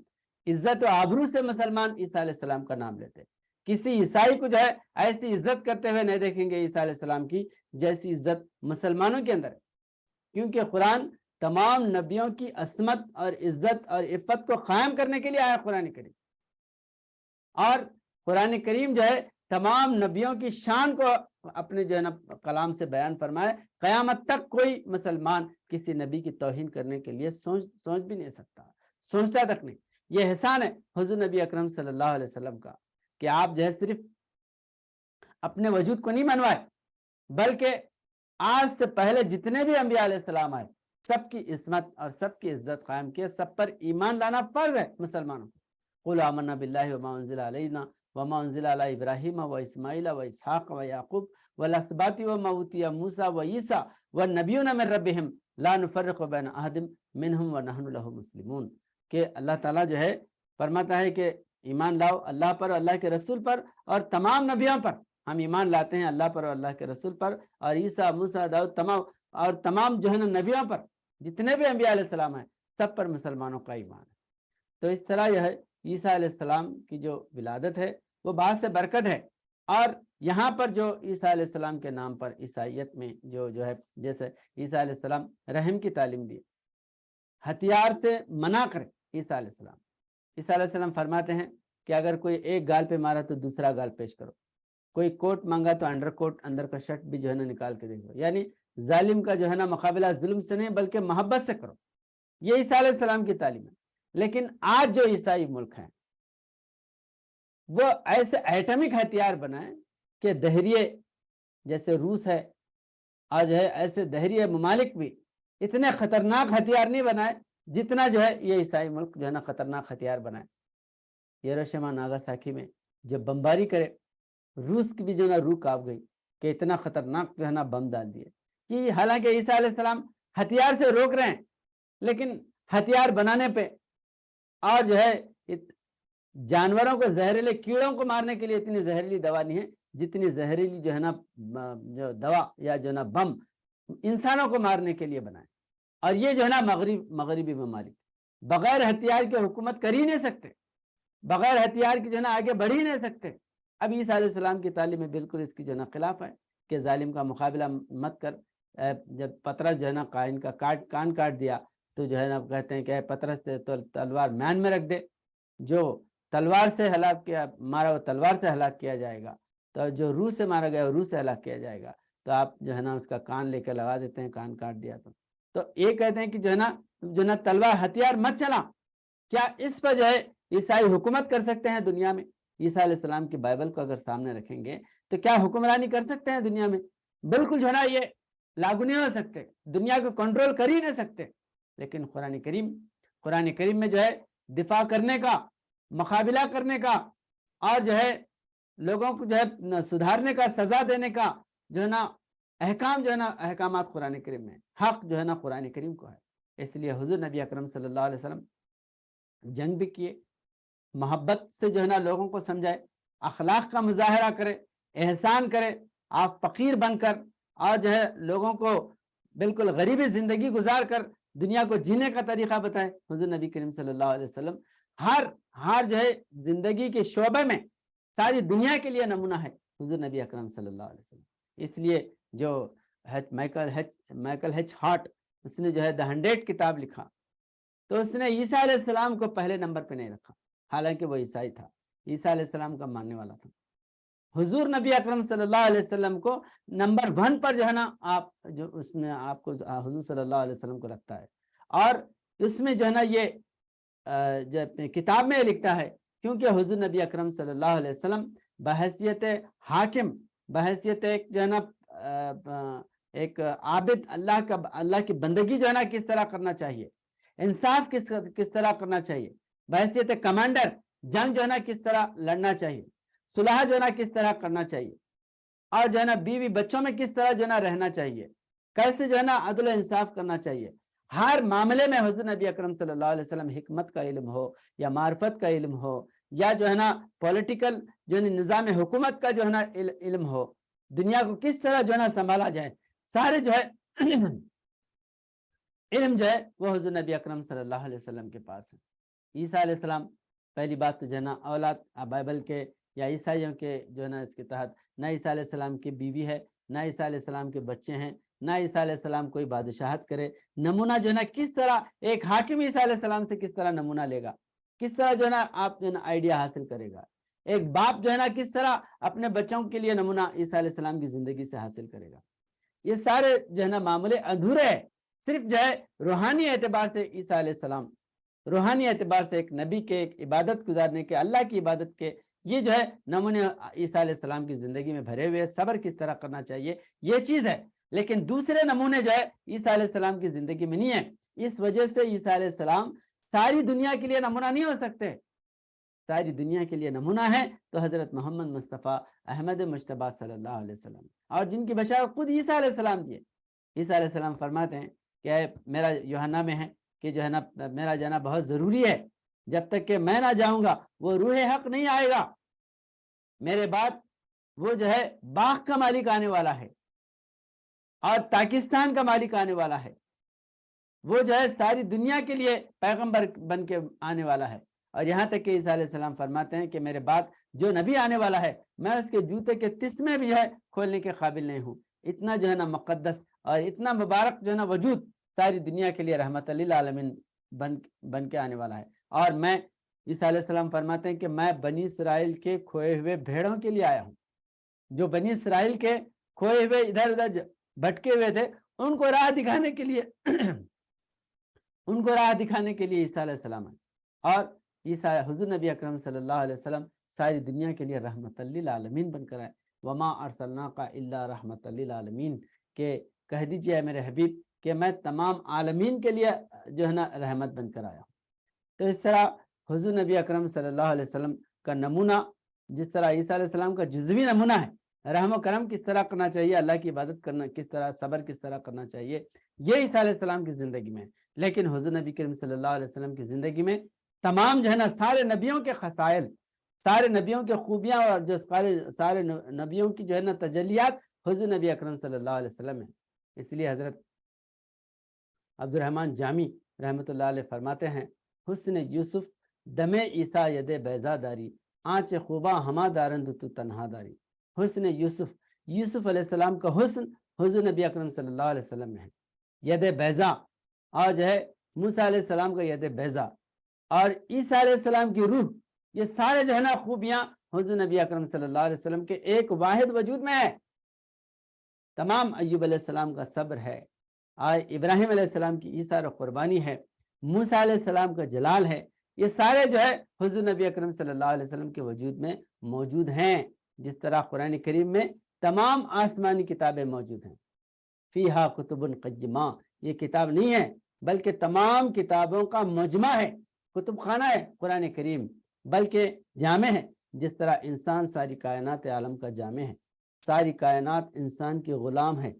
عزت و آبرو سے مسلمان عیسیٰ علیہ السلام کا نام لیتے. کسی عیسائی کو جو ہے ایسی عزت کرتے ہوئے نہیں دیکھیں گے عیسیٰ علیہ السلام کی جیسی عزت مسلمانوں کے اندر ہے. کیونکہ قرآن تمام نبیوں کی عصمت اور عزت اور عفت کو قائم کرنے کے لیے آیا قرآن کریم. اور قرآن کریم جو ہے تمام نبیوں کی شان کو اپنے جو ہے نا کلام سے بیان فرمائے. قیامت تک کوئی مسلمان کسی نبی کی توہین کرنے کے لیے سوچ بھی نہیں سکتا, سوچتا تک نہیں. یہ احسان ہے حضور نبی اکرم صلی اللہ علیہ وسلم کا کہ آپ جو ہے صرف اپنے وجود کو نہیں منوائے بلکہ آج سے پہلے جتنے بھی انبیاء علیہ السلام آئے سب کی عصمت اور سب کی عزت قائم کیے. سب پر ایمان لانا فرض ہے مسلمانوں کو. قل آمنا باللہ وما انزل علینا وما انزل علی ابراہیم و اسماعیل و اسحاق و یعقوب والاسباط وما اوتی موسیٰ و عیسیٰ والنبیون من ربہم لا نفرق بین احد منہم ونحن لہ مسلمون. کہ اللہ تعالیٰ جو ہے فرماتا ہے کہ ایمان لاؤ اللہ پر, اللہ کے رسول پر, اور تمام نبیوں پر. ہم ایمان لاتے ہیں اللہ پر اور اللہ کے رسول پر اور عیسیٰ موسیٰ داؤد تمام جو ہے نا نبیوں پر, جتنے بھی انبیاء علیہ السلام ہیں سب پر مسلمانوں کا ایمان ہے. تو اس طرح یہ ہے عیسیٰ علیہ السلام کی جو ولادت ہے وہ بات سے برکت ہے. اور یہاں پر جو عیسیٰ علیہ السلام کے نام پر عیسائیت میں جو ہے جیسے عیسیٰ علیہ السلام رحم کی تعلیم دی, ہتھیار سے منع کرے عیسیٰ علیہ السلام. عیسیٰ علیہ السلام فرماتے ہیں کہ اگر کوئی ایک گال پہ مارا تو دوسرا گال پیش کرو, کوئی کوٹ مانگا تو انڈر کوٹ اندر کا شرٹ بھی جو ہے نا نکال کے دیکھو. یعنی ظالم کا جو ہے نا مقابلہ ظلم سے نہیں بلکہ محبت سے کرو. یہ عیسیٰ علیہ السلام کی تعلیم ہے. لیکن آج جو عیسائی ملک ہیں وہ ایسے ایٹمک ہتھیار بنائیں کہ دہریے جیسے روس ہے اور جو ہے ایسے دہریے ممالک بھی اتنے خطرناک ہتھیار نہیں بنائے جتنا جو ہے یہ عیسائی ملک جو ہے نا خطرناک ہتھیار بنائے. ہیروشیما ناگاساکی میں جب بمباری کرے روس کی بھی جو ہے نا روح کانپ گئی کہ اتنا خطرناک جو ہے نا بم ڈال دیے. کہ حالانکہ عیسیٰ علیہ السلام ہتھیار سے روک رہے ہیں لیکن ہتھیار بنانے پہ اور جو ہے جانوروں کو زہریلے کیڑوں کو مارنے کے لیے اتنی زہریلی دوا نہیں ہے جتنی زہریلی جو ہے نا جو دوا یا جو ہے نا بم انسانوں کو مارنے کے لیے بنائے. اور یہ جو ہے نا مغربی ممالک بغیر ہتھیار کے حکومت کر ہی نہیں سکتے, بغیر ہتھیار کی جو ہے نا آگے بڑھ ہی نہیں سکتے. اب عیسیٰ علیہ السلام کی تعلیم میں بالکل اس کی جو ہے نا خلاف ہے کہ ظالم کا مقابلہ مت کر. جب پطرس جو ہے نا قائن کا کان کاٹ دیا تو جو ہے نا کہتے ہیں کہ پطرس تلوار میان میں رکھ دے, جو تلوار سے ہلاک کیا مارا وہ تلوار سے ہلاک کیا جائے گا, تو جو روح سے مارا گیا وہ روح سے ہلاک کیا جائے گا. تو آپ جو ہے نا اس کا کان لے کے لگا دیتے ہیں, کان کاٹ دیا تو یہ کہتے ہیں کہ جو ہے نا تلوار ہتھیار مت چلا. کیا اس پر جو ہے عیسائی حکومت کر سکتے ہیں دنیا میں؟ عیسیٰ علیہ السلام کی بائبل کو اگر سامنے رکھیں گے تو کیا حکمرانی کر سکتے ہیں دنیا میں؟ بالکل جو ہے نا یہ لاگو نہیں ہو سکتے, دنیا کو کنٹرول کر ہی نہیں سکتے. لیکن قرآن کریم میں جو ہے دفاع کرنے کا, مقابلہ کرنے کا اور جو ہے لوگوں کو جو ہے سدھارنے کا, سزا دینے کا جو ہے نا احکام جو ہے نا احکامات قرآن کریم میں, حق جو ہے نا قرآن کریم کو ہے. اس لیے حضور نبی اکرم صلی اللہ علیہ وسلم جنگ بھی کیے, محبت سے جو ہے نا لوگوں کو سمجھائے, اخلاق کا مظاہرہ کرے, احسان کرے, آپ فقیر بن کر اور جو ہے لوگوں کو بالکل غریبی زندگی گزار کر دنیا کو جینے کا طریقہ بتائے. حضور نبی کریم صلی اللہ علیہ وسلم ہر جو ہے زندگی کے شعبے میں ساری دنیا کے لیے نمونہ ہے حضور نبی اکرم صلی اللہ علیہ وسلم. اس لیے جو مائیکل ہیچ ہارٹ اس نے جو ہے دی 100 کتاب لکھا تو اس نے عیسیٰ علیہ السلام کو پہلے نمبر پہ نہیں رکھا, حالانکہ وہ عیسائی تھا, عیسیٰ علیہ السلام کا ماننے والا تھا. حضور نبی اکرم صلی اللہ علیہ وسلم کو نمبر 1 پر جو ہے نا آپ جو اس میں آپ کو حضور صلی اللہ علیہ وسلم کو رکھتا ہے. اور اس میں جو ہے نا یہ جو اپنی کتاب میں لکھتا ہے کیونکہ حضور نبی اکرم صلی اللہ علیہ وسلم بحیثیت حاکم, بحیثیت ایک جو ہے نا ایک عابد, اللہ کی بندگی جو ہے نا کس طرح کرنا چاہیے, انصاف کس طرح کرنا چاہیے, بحیثیت کمانڈر جنگ جو ہے نا کس طرح لڑنا چاہیے, صلح جو ہے نا کس طرح کرنا چاہیے, اور جو ہے نا بیوی بچوں میں کس طرح جو ہے نا رہنا چاہیے, کیسے جو ہے نا عدل و انصاف کرنا چاہیے. ہر معاملے میں حضور نبی اکرم صلی اللہ علیہ وسلم حکمت کا علم ہو یا معرفت کا علم ہو یا جو ہے نا پولیٹیکل جو ہے نظام حکومت کا جو ہے نا علم ہو, دنیا کو کس طرح جو ہے نا سنبھالا جائے, سارے جو ہے علم جو ہے وہ حضور نبی اکرم صلی اللہ علیہ وسلم کے پاس ہے۔ عیسیٰ علیہ السلام، پہلی بات تو جو ہے نا اولاد بائبل کے یا عیسائیوں کے جو ہے نا اس کے تحت نہ عیسیٰ علیہ السلام کی بیوی ہے، نہ عیسیٰ علیہ السلام کے بچے ہیں، نہ عیسیٰ علیہ السلام کوئی بادشاہت کرے۔ نمونہ جو ہے نا کس طرح ایک حاکم عیسیٰ علیہ السلام سے کس طرح نمونہ لے گا، کس طرح جو ہے نا آپ جو ہے نا آئیڈیا حاصل کرے گا، ایک باپ جو ہے نا کس طرح اپنے بچوں کے لیے نمونہ عیسیٰ علیہ السلام کی زندگی سے حاصل کرے گا۔ یہ سارے جو ہے نا معاملے ادھورے ہیں۔ صرف جو ہے روحانی اعتبار سے عیسیٰ علیہ السلام، روحانی اعتبار سے ایک نبی کے، ایک عبادت گزارنے کے، اللہ کی عبادت کے، یہ جو ہے نمونے عیسیٰ علیہ السلام کی زندگی میں بھرے ہوئے، صبر کس طرح کرنا چاہیے یہ چیز ہے۔ لیکن دوسرے نمونے جو ہے عیسیٰ علیہ السلام کی زندگی میں نہیں ہے۔ اس وجہ سے عیسیٰ علیہ السلام ساری دنیا کے لیے نمونہ نہیں ہو سکتے۔ ساری دنیا کے لیے نمونہ ہے تو حضرت محمد مصطفیٰ احمد مجتبیٰ صلی اللہ علیہ وسلم، اور جن کی بشارت خود عیسیٰ علیہ السلام کی ہے۔ عیسیٰ علیہ السلام فرماتے ہیں کہ میرا یوحنا میں ہے کہ جو ہے نا میرا جانا بہت ضروری ہے، جب تک کہ میں نہ جاؤں گا وہ روح حق نہیں آئے گا، میرے بعد وہ جو ہے باغ کا مالک آنے والا ہے اور پاکستان کا مالک آنے والا ہے، وہ جو ہے ساری دنیا کے لیے پیغمبر بن کے آنے والا ہے۔ اور یہاں تک کہ عیسیٰ علیہ السلام فرماتے ہیں کہ میرے بعد جو نبی آنے والا ہے میں اس کے جوتے کے تسمے بھی جو ہے کھولنے کے قابل نہیں ہوں۔ اتنا جو ہے نا مقدس اور اتنا مبارک جو ہے نا وجود ساری دنیا کے لیے رحمت للعالمین بن کے آنے والا ہے۔ اور میں، عیسیٰ علیہ السلام فرماتے ہیں کہ میں بنی اسرائیل کے کھوئے ہوئے بھیڑوں کے لیے آیا ہوں۔ جو بنی اسرائیل کے کھوئے ہوئے ادھر ادھر بھٹکے ہوئے تھے ان کو راہ دکھانے کے لیے ان کو راہ دکھانے کے لیے عیسیٰ علیہ السلام ہے۔ اور عیسیٰ حضور نبی اکرم صلی اللہ علیہ وسلم ساری دنیا کے لیے رحمت للعالمین بن کر آئے۔ وما ارسلناک الا رحمت للعالمین، کہ کہہ دیجئے میرے حبیب کہ میں تمام عالمین کے لیے جو ہے نا رحمت بن کر آیا ہوں۔ تو اس طرح حضور نبی اکرم صلی اللہ علیہ وسلم کا نمونہ، جس طرح عیسیٰ علیہ السلام کا جزوی نمونہ ہے، رحم و کرم کس طرح کرنا چاہیے، اللہ کی عبادت کرنا کس طرح، صبر کس طرح کرنا چاہیے، یہ عیسیٰ علیہ السلام کی زندگی میں ہے۔ لیکن حضور نبی کریم صلی اللہ علیہ وسلم کی زندگی میں تمام جو ہے نا سارے نبیوں کے خصائل، سارے نبیوں کے خوبیاں اور جو سارے نبیوں کی جو ہے نا تجلیات حضور نبی اکرم صلی اللہ علیہ وسلم ہے۔ اس لیے حضرت عبد الرحمن جامی رحمۃ اللہ علیہ فرماتے ہیں، حسن یوسف دم عیسیٰ ید بیضا داری، آنچ خوباں ہما دارند تو تنہا داری۔ حسن یوسف، یوسف علیہ السلام کا حسن حضور نبی اکرم صلی اللہ علیہ وسلم میں ہے، ید بیضا، اور جو ہے موسیٰ علیہ السلام کا ید بیضا، اور عیسیٰ علیہ السلام کی روح، یہ سارے جو ہے نا خوبیاں حضور نبی اکرم صلی اللہ علیہ وسلم کے ایک واحد وجود میں ہے۔ تمام ایوب علیہ السلام کا صبر ہے، ابراہیم علیہ السلام کی ایثار و قربانی ہے، موسیٰ علیہ السلام کا جلال ہے، یہ سارے جو ہے حضور نبی اکرم صلی اللہ علیہ وسلم کے وجود میں موجود ہیں۔ جس طرح قرآن کریم میں تمام آسمانی کتابیں موجود ہیں، فیہا کتب قیمہ، یہ کتاب نہیں ہے بلکہ تمام کتابوں کا مجمع ہے، کتب خانہ ہے قرآن کریم، بلکہ جامع ہے۔ جس طرح انسان ساری کائنات عالم کا جامع ہے، ساری کائنات انسان کی غلام ہے،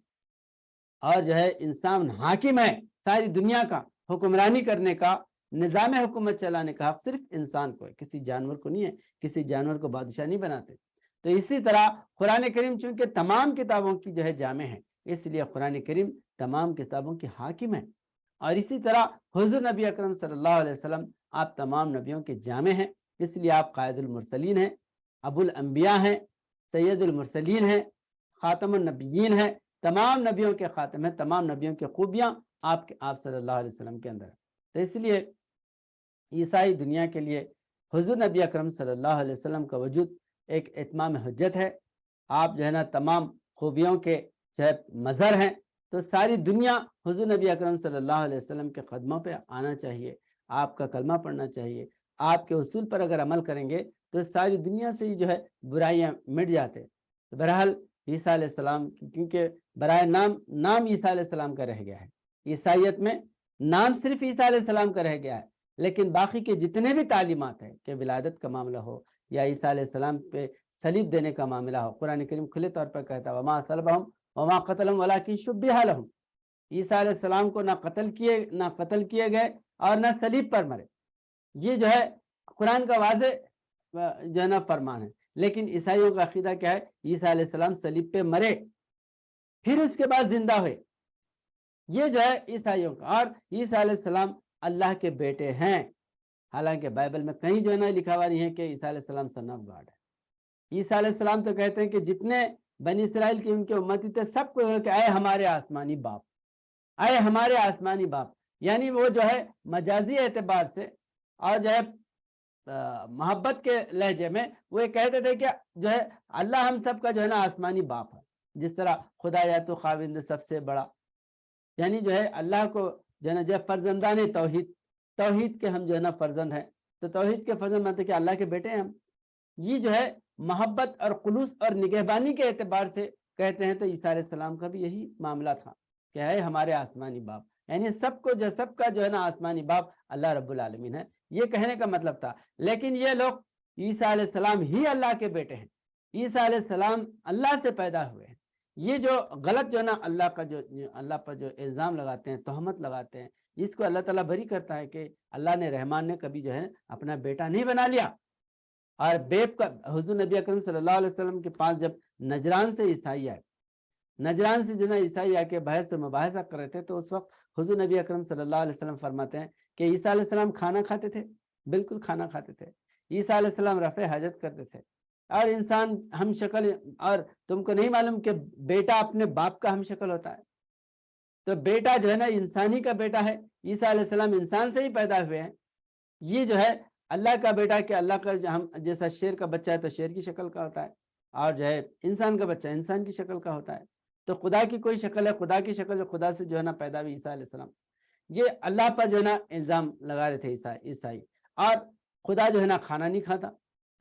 اور جو ہے انسان حاکم ہے، ساری دنیا کا حکمرانی کرنے کا، نظام حکومت چلانے کا حق صرف انسان کو ہے، کسی جانور کو نہیں ہے، کسی جانور کو بادشاہ نہیں بناتے۔ تو اسی طرح قرآن کریم چونکہ تمام کتابوں کی جو ہے جامع ہے، اس لیے قرآن کریم تمام کتابوں کی حاکم ہے۔ اور اسی طرح حضور نبی اکرم صلی اللہ علیہ وسلم آپ تمام نبیوں کے جامع ہیں، اس لیے آپ قائد المرسلین ہیں، ابو الانبیاء ہیں، سید المرسلین ہیں، خاتم النبیین ہیں، تمام نبیوں کے خاتم ہیں، تمام نبیوں کی خوبیاں آپ صلی اللہ علیہ وسلم کے اندر ہیں۔ تو اس لیے عیسائی دنیا کے لیے حضور نبی اکرم صلی اللہ علیہ وسلم کا وجود ایک اتمام حجت ہے۔ آپ جو ہے نا تمام خوبیوں کے جو ہے مظہر ہیں، تو ساری دنیا حضور نبی اکرم صلی اللہ علیہ وسلم کے قدموں پہ آنا چاہیے، آپ کا کلمہ پڑھنا چاہیے، آپ کے اصول پر اگر عمل کریں گے تو ساری دنیا سے جو ہے برائیاں مٹ جاتے۔ بہرحال عیسیٰ علیہ السلام، کیونکہ برائے نام عیسیٰ علیہ السلام کا رہ گیا ہے، عیسائیت میں نام صرف عیسیٰ علیہ السلام کا رہ گیا ہے، لیکن باقی کے جتنے بھی تعلیمات ہیں کہ ولادت کا معاملہ ہو یا عیسیٰ علیہ السلام پہ صلیب دینے کا معاملہ ہو، قرآن کریم کھلے طور پر کہتا ہے وما صلبہم وما قتلہم ولکن شبہ لہم، عیسیٰ علیہ السلام کو نہ قتل کیے گئے اور نہ صلیب پر مرے، یہ جو ہے قرآن کا واضح جو ہے نا فرمان ہے۔ لیکن عیسائیوں کا عقیدہ کیا ہے؟ عیسیٰ علیہ السلام صلیب پہ مرے، پھر اس کے بعد زندہ ہوئے، یہ جو ہے عیسائیوں کا، اور عیسیٰ علیہ السلام اللہ کے بیٹے ہیں، حالانکہ بائبل میں کہیں جو ہے نا لکھا ہوا نہیں ہے کہ عیسیٰ علیہ السلام سن آف گاڈ ہے۔ عیسیٰ علیہ السلام تو کہتے ہیں کہ جتنے بنی اسرائیل کی ان کے امتی تھے سب کو کہ اے ہمارے آسمانی باپ، اے ہمارے آسمانی باپ، یعنی وہ جو ہے مجازی اعتبار سے اور جو ہے محبت کے لہجے میں وہ یہ کہتے تھے کہ جو ہے اللہ ہم سب کا جو ہے نا آسمانی باپ ہے، جس طرح خدا یا تو خاوند سب سے بڑا، یعنی جو ہے اللہ کو جو ہے نا جب فرزندان توحید کے ہم جو ہے نا فرزند ہیں، تو توحید کے فرزند مانتے کہ اللہ کے بیٹے ہیں ہم۔ یہ جو ہے محبت اور خلوص اور نگہبانی کے اعتبار سے کہتے ہیں، تو عیسیٰ علیہ السلام کا بھی یہی معاملہ تھا کہ ہے ہمارے آسمانی باپ، یعنی سب کو جو سب کا جو ہے نا آسمانی باپ اللہ رب العالمین ہے، یہ کہنے کا مطلب تھا۔ لیکن یہ لوگ عیسیٰ علیہ السلام ہی اللہ کے بیٹے ہیں، عیسیٰ علیہ السلام اللہ سے پیدا ہوئے ہیں، یہ جو غلط جو ہے نا اللہ پر جو الزام لگاتے ہیں، تہمت لگاتے ہیں، اس کو اللہ تعالیٰ بری کرتا ہے کہ اللہ نے رحمان نے کبھی جو ہے اپنا بیٹا نہیں بنا لیا۔ اور بیب کا حضور نبی اکرم صلی اللہ علیہ وسلم کے پاس جب نجران سے عیسائی آئے، نجران سے جو نا عیسائی آ کے بحث و مباحثہ کر رہے تھے، تو اس وقت حضور نبی اکرم صلی اللہ علیہ وسلم فرماتے ہیں کہ عیسیٰ علیہ السلام کھانا کھاتے تھے، بالکل کھانا کھاتے تھے، عیسیٰ علیہ السلام رفع حاجت کرتے تھے، اور انسان ہم شکل، اور تم کو نہیں معلوم کہ بیٹا اپنے باپ کا ہم شکل ہوتا ہے، تو بیٹا جو ہے نا انسانی کا بیٹا ہے، عیسیٰ علیہ السلام انسان سے ہی پیدا ہوئے ہیں، یہ جو ہے اللہ کا بیٹا کہ اللہ کا ہم جیسا شیر کا بچہ ہے تو شیر کی شکل کا ہوتا ہے، اور جو ہے انسان کا بچہ انسان کی شکل کا ہوتا ہے، تو خدا کی کوئی شکل ہے، خدا کی شکل جو خدا سے جو ہے نا پیدا ہوئی عیسیٰ علیہ السلام، یہ اللہ پر جو ہے نا الزام لگا رہے تھے عیسائی، اور خدا جو ہے نا کھانا نہیں کھاتا،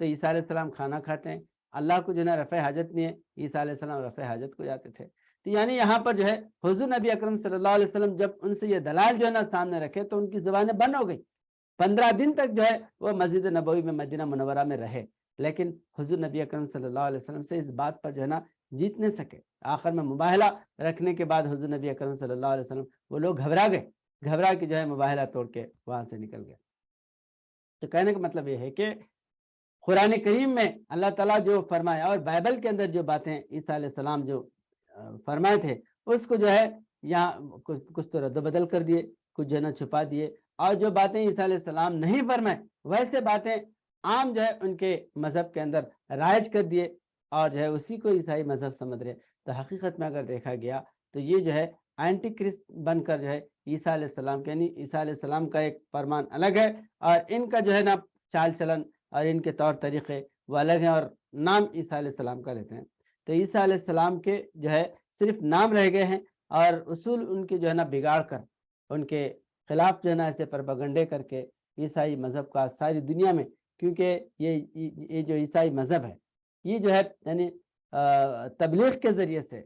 تو عیسیٰ علیہ السلام کھانا کھاتے ہیں، اللہ کو جو ہے نا رفع حاجت نہیں ہے، عیسیٰ علیہ السلام رفع حاجت کو جاتے تھے۔ تو یعنی یہاں پر جو ہے حضور نبی اکرم صلی اللہ علیہ وسلم جب ان سے یہ دلائل جو ہے نا سامنے رکھے تو ان کی زبانیں بند ہو گئی، 15 دن تک جو ہے وہ مسجد نبوی میں مدینہ منورہ میں رہے، لیکن حضور نبی اکرم صلی اللہ علیہ وسلم سے اس بات پر جو ہے نا جیت نہیں سکے، آخر میں مباہلہ رکھنے کے بعد حضور نبی اکرم صلی اللہ علیہ وسلم وہ لوگ گھبرا گئے، گھبرا کے جو ہے مباہلہ توڑ کے وہاں سے نکل گئے۔ تو کہنے کا مطلب یہ ہے کہ قرآن کریم میں اللہ تعالیٰ جو فرمایا اور بائبل کے اندر جو باتیں عیسیٰ علیہ السلام جو فرمائے تھے اس کو جو ہے یہاں کچھ تو رد و بدل کر دیے، کچھ جو ہے نا چھپا دیے، اور جو باتیں عیسیٰ علیہ السلام نہیں فرمائے ویسے باتیں عام جو ہے ان کے مذہب کے اندر رائج کر دیے، اور جو ہے اسی کو عیسائی مذہب سمجھ رہے۔ تو حقیقت میں اگر دیکھا گیا تو یہ جو ہے اینٹی کرسٹ بن کر جو ہے عیسیٰ علیہ السلام کے، یعنی عیسیٰ علیہ السلام کا ایک فرمان الگ ہے اور ان کا جو ہے نا چال چلن اور ان کے طور طریقے وہ الگ ہیں، اور نام عیسیٰ علیہ السلام کا لیتے ہیں۔ تو عیسیٰ علیہ السلام کے جو ہے صرف نام رہ گئے ہیں، اور اصول ان کے جو ہے نا بگاڑ کر ان کے خلاف جو ہے نا ایسے پروپیگنڈے کر کے عیسائی مذہب کا ساری دنیا میں، کیونکہ یہ جو عیسائی مذہب ہے یہ جو ہے یعنی تبلیغ کے ذریعے سے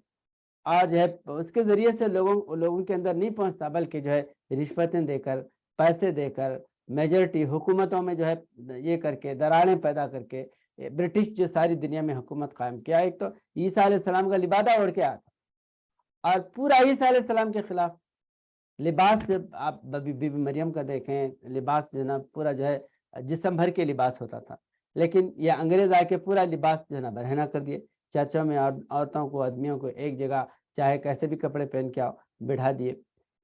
اور جو ہے اس کے ذریعے سے لوگوں کے اندر نہیں پہنچتا، بلکہ جو ہے رشوتیں دے کر، پیسے دے کر، میجورٹی حکومتوں میں جو ہے یہ کر کے دراڑیں پیدا کر کے برٹش جو ساری دنیا میں حکومت قائم کیا۔ ایک تو عیسیٰ علیہ السلام کا لبادہ اوڑھ کے آیا تھا اور پورا عیسیٰ علیہ السلام کے خلاف لباس سے، آپ بی بی مریم کا دیکھیں لباس جو ہے نا پورا جو ہے جسم بھر کے لباس ہوتا تھا، لیکن یہ انگریز آ کے پورا لباس جو ہے نا برہنہ کر دیے، چرچوں میں عورتوں کو آدمیوں کو ایک جگہ چاہے کیسے بھی کپڑے پہن کے آؤ بٹھا دیے۔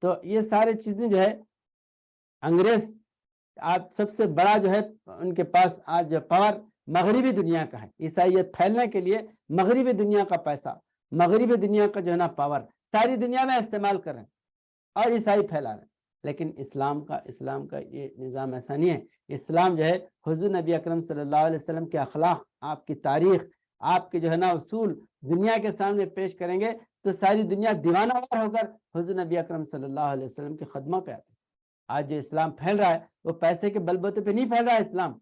تو یہ سارے چیزیں جو ہے انگریز آپ سب سے بڑا جو ہے ان کے پاس آج جو پاور مغربی دنیا کا ہے، عیسائیت پھیلنے کے لیے مغربی دنیا کا پیسہ، مغربی دنیا کا جو ہے نا پاور ساری دنیا میں استعمال کر رہے ہیں اور عیسائی پھیلا رہے ہیں۔ لیکن اسلام کا یہ نظام ایسا نہیں ہے۔ اسلام جو ہے حضور نبی اکرم صلی اللہ علیہ وسلم کے اخلاق، آپ کی تاریخ، آپ کے جو ہے نا اصول دنیا کے سامنے پیش کریں گے تو ساری دنیا دیوانہ وار ہو کر حضور نبی اکرم صلی اللہ علیہ وسلم کے خدمہ پہ آتے ہیں۔ آج جو اسلام پھیل رہا ہے وہ پیسے کے بل بوتے پہ نہیں پھیل رہا ہے اسلام،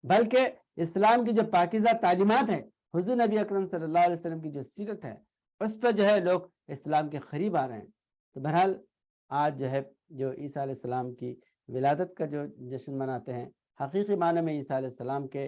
بلکہ اسلام کی جو پاکیزہ تعلیمات ہیں، حضور نبی اکرم صلی اللہ علیہ وسلم کی جو سیرت ہے اس پہ جو ہے لوگ اسلام کے قریب آ رہے ہیں۔ تو بہرحال آج جو ہے جو عیسیٰ علیہ السلام کی ولادت کا جو جشن مناتے ہیں، حقیقی معنی میں عیسیٰ علیہ السلام کے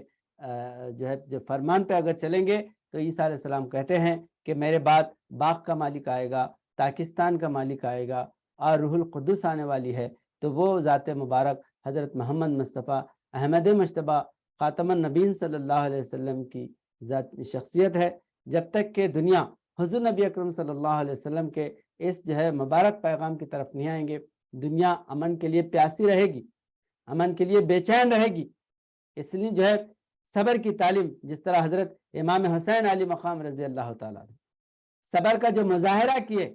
جو ہے جو فرمان پہ اگر چلیں گے تو عیسیٰ علیہ السلام کہتے ہیں کہ میرے بعد باغ کا مالک آئے گا، پاکستان کا مالک آئے گا اور روح القدس آنے والی ہے، تو وہ ذات مبارک حضرت محمد مصطفیٰ احمد مجتبیٰ خاتم النبیین صلی اللہ علیہ وسلم کی ذات شخصیت ہے۔ جب تک کہ دنیا حضور نبی اکرم صلی اللہ علیہ وسلم کے اس جو ہے مبارک پیغام کی طرف نہیں آئیں گے، دنیا امن کے لیے پیاسی رہے گی، امن کے لیے بے چین رہے گی۔ اس لیے جو ہے صبر کی تعلیم، جس طرح حضرت امام حسین علی مقام رضی اللہ تعالیٰ صبر کا جو مظاہرہ کیے،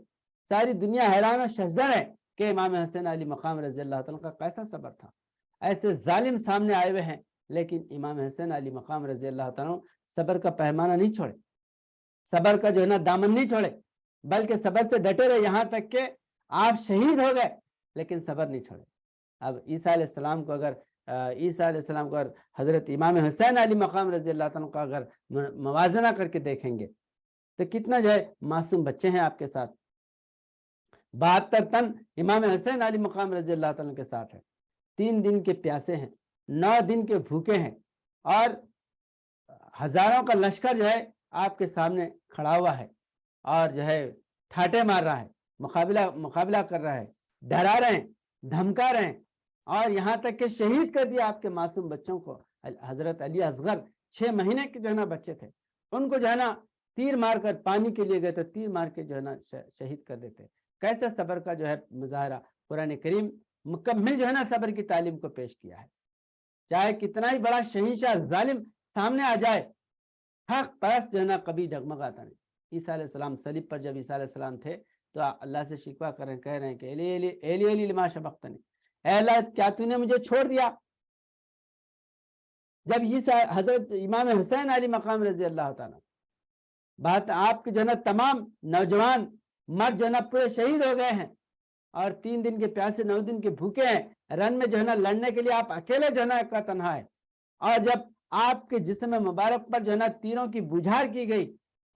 ساری دنیا حیران و ششدر ہے کہ امام حسین علی مقام رضی اللہ تعالیٰ کا کیسا صبر تھا۔ ایسے ظالم سامنے آئے ہوئے ہیں، لیکن امام حسین علی مقام رضی اللہ تعالیٰ صبر کا پیمانہ نہیں چھوڑے، صبر کا جو ہے نا دامن نہیں چھوڑے، بلکہ صبر سے ڈٹے رہے، یہاں تک کہ آپ شہید ہو گئے لیکن صبر نہیں چھوڑے۔ اب عیسیٰ علیہ السلام کو اگر حضرت امام حسین علی مقام رضی اللہ تعالیٰ کا اگر موازنہ کر کے دیکھیں گے تو کتنا جو ہے معصوم بچے ہیں آپ کے ساتھ، 72 تن امام حسین علی مقام رضی اللہ تعالیٰ کے ساتھ ہے، 3 دن کے پیاسے ہیں، 9 دن کے بھوکے ہیں، اور ہزاروں کا لشکر جو ہے آپ کے سامنے کھڑا ہوا ہے اور جو ہے ٹھاٹے مار رہا ہے، مقابلہ کر رہا ہے، ڈرا رہے ہیں، دھمکا رہے ہیں، اور یہاں تک کہ شہید کر دیا آپ کے معصوم بچوں کو۔ حضرت علی اصغر 6 مہینے کے جو ہے نا بچے تھے، ان کو جو ہے نا تیر مار کر پانی کے لیے گئے تو تیر مار کے جو ہے نا شہید کر دیتے۔ کیسے صبر کا جو ہے مظاہرہ قرآن کریم مکمل جو ہے نا صبر کی تعلیم کو پیش کیا ہے۔ چاہے کتنا ہی بڑا شہنشاہ ظالم سامنے آ جائے، حق پرست جو ہے نا کبھی ڈگمگاتا نہیں۔ عیسیٰ علیہ السلام صلیب پر جب عیسیٰ علیہ السلام تھے تو اللہ سے شکوہ کہہ رہے ہیں کہ ایلی ایلی ایلی ایلی لما شبقتنی، اے اللہ کیا تو نے مجھے چھوڑ دیا؟ جب حضرت امام حسین علی مقام رضی اللہ تعالیٰ بات آپ کے جو ہے نا تمام نوجوان مرد جو ہے نا پورے شہید ہو گئے ہیں، اور 3 دن کے پیاسے 9 دن کے بھوکے ہیں، رن میں جو ہے نا لڑنے کے لیے آپ اکیلے جو ہے نا کا تنہا ہے، اور جب آپ کے جسم مبارک پر جو ہے نا تیروں کی بوجھار کی گئی،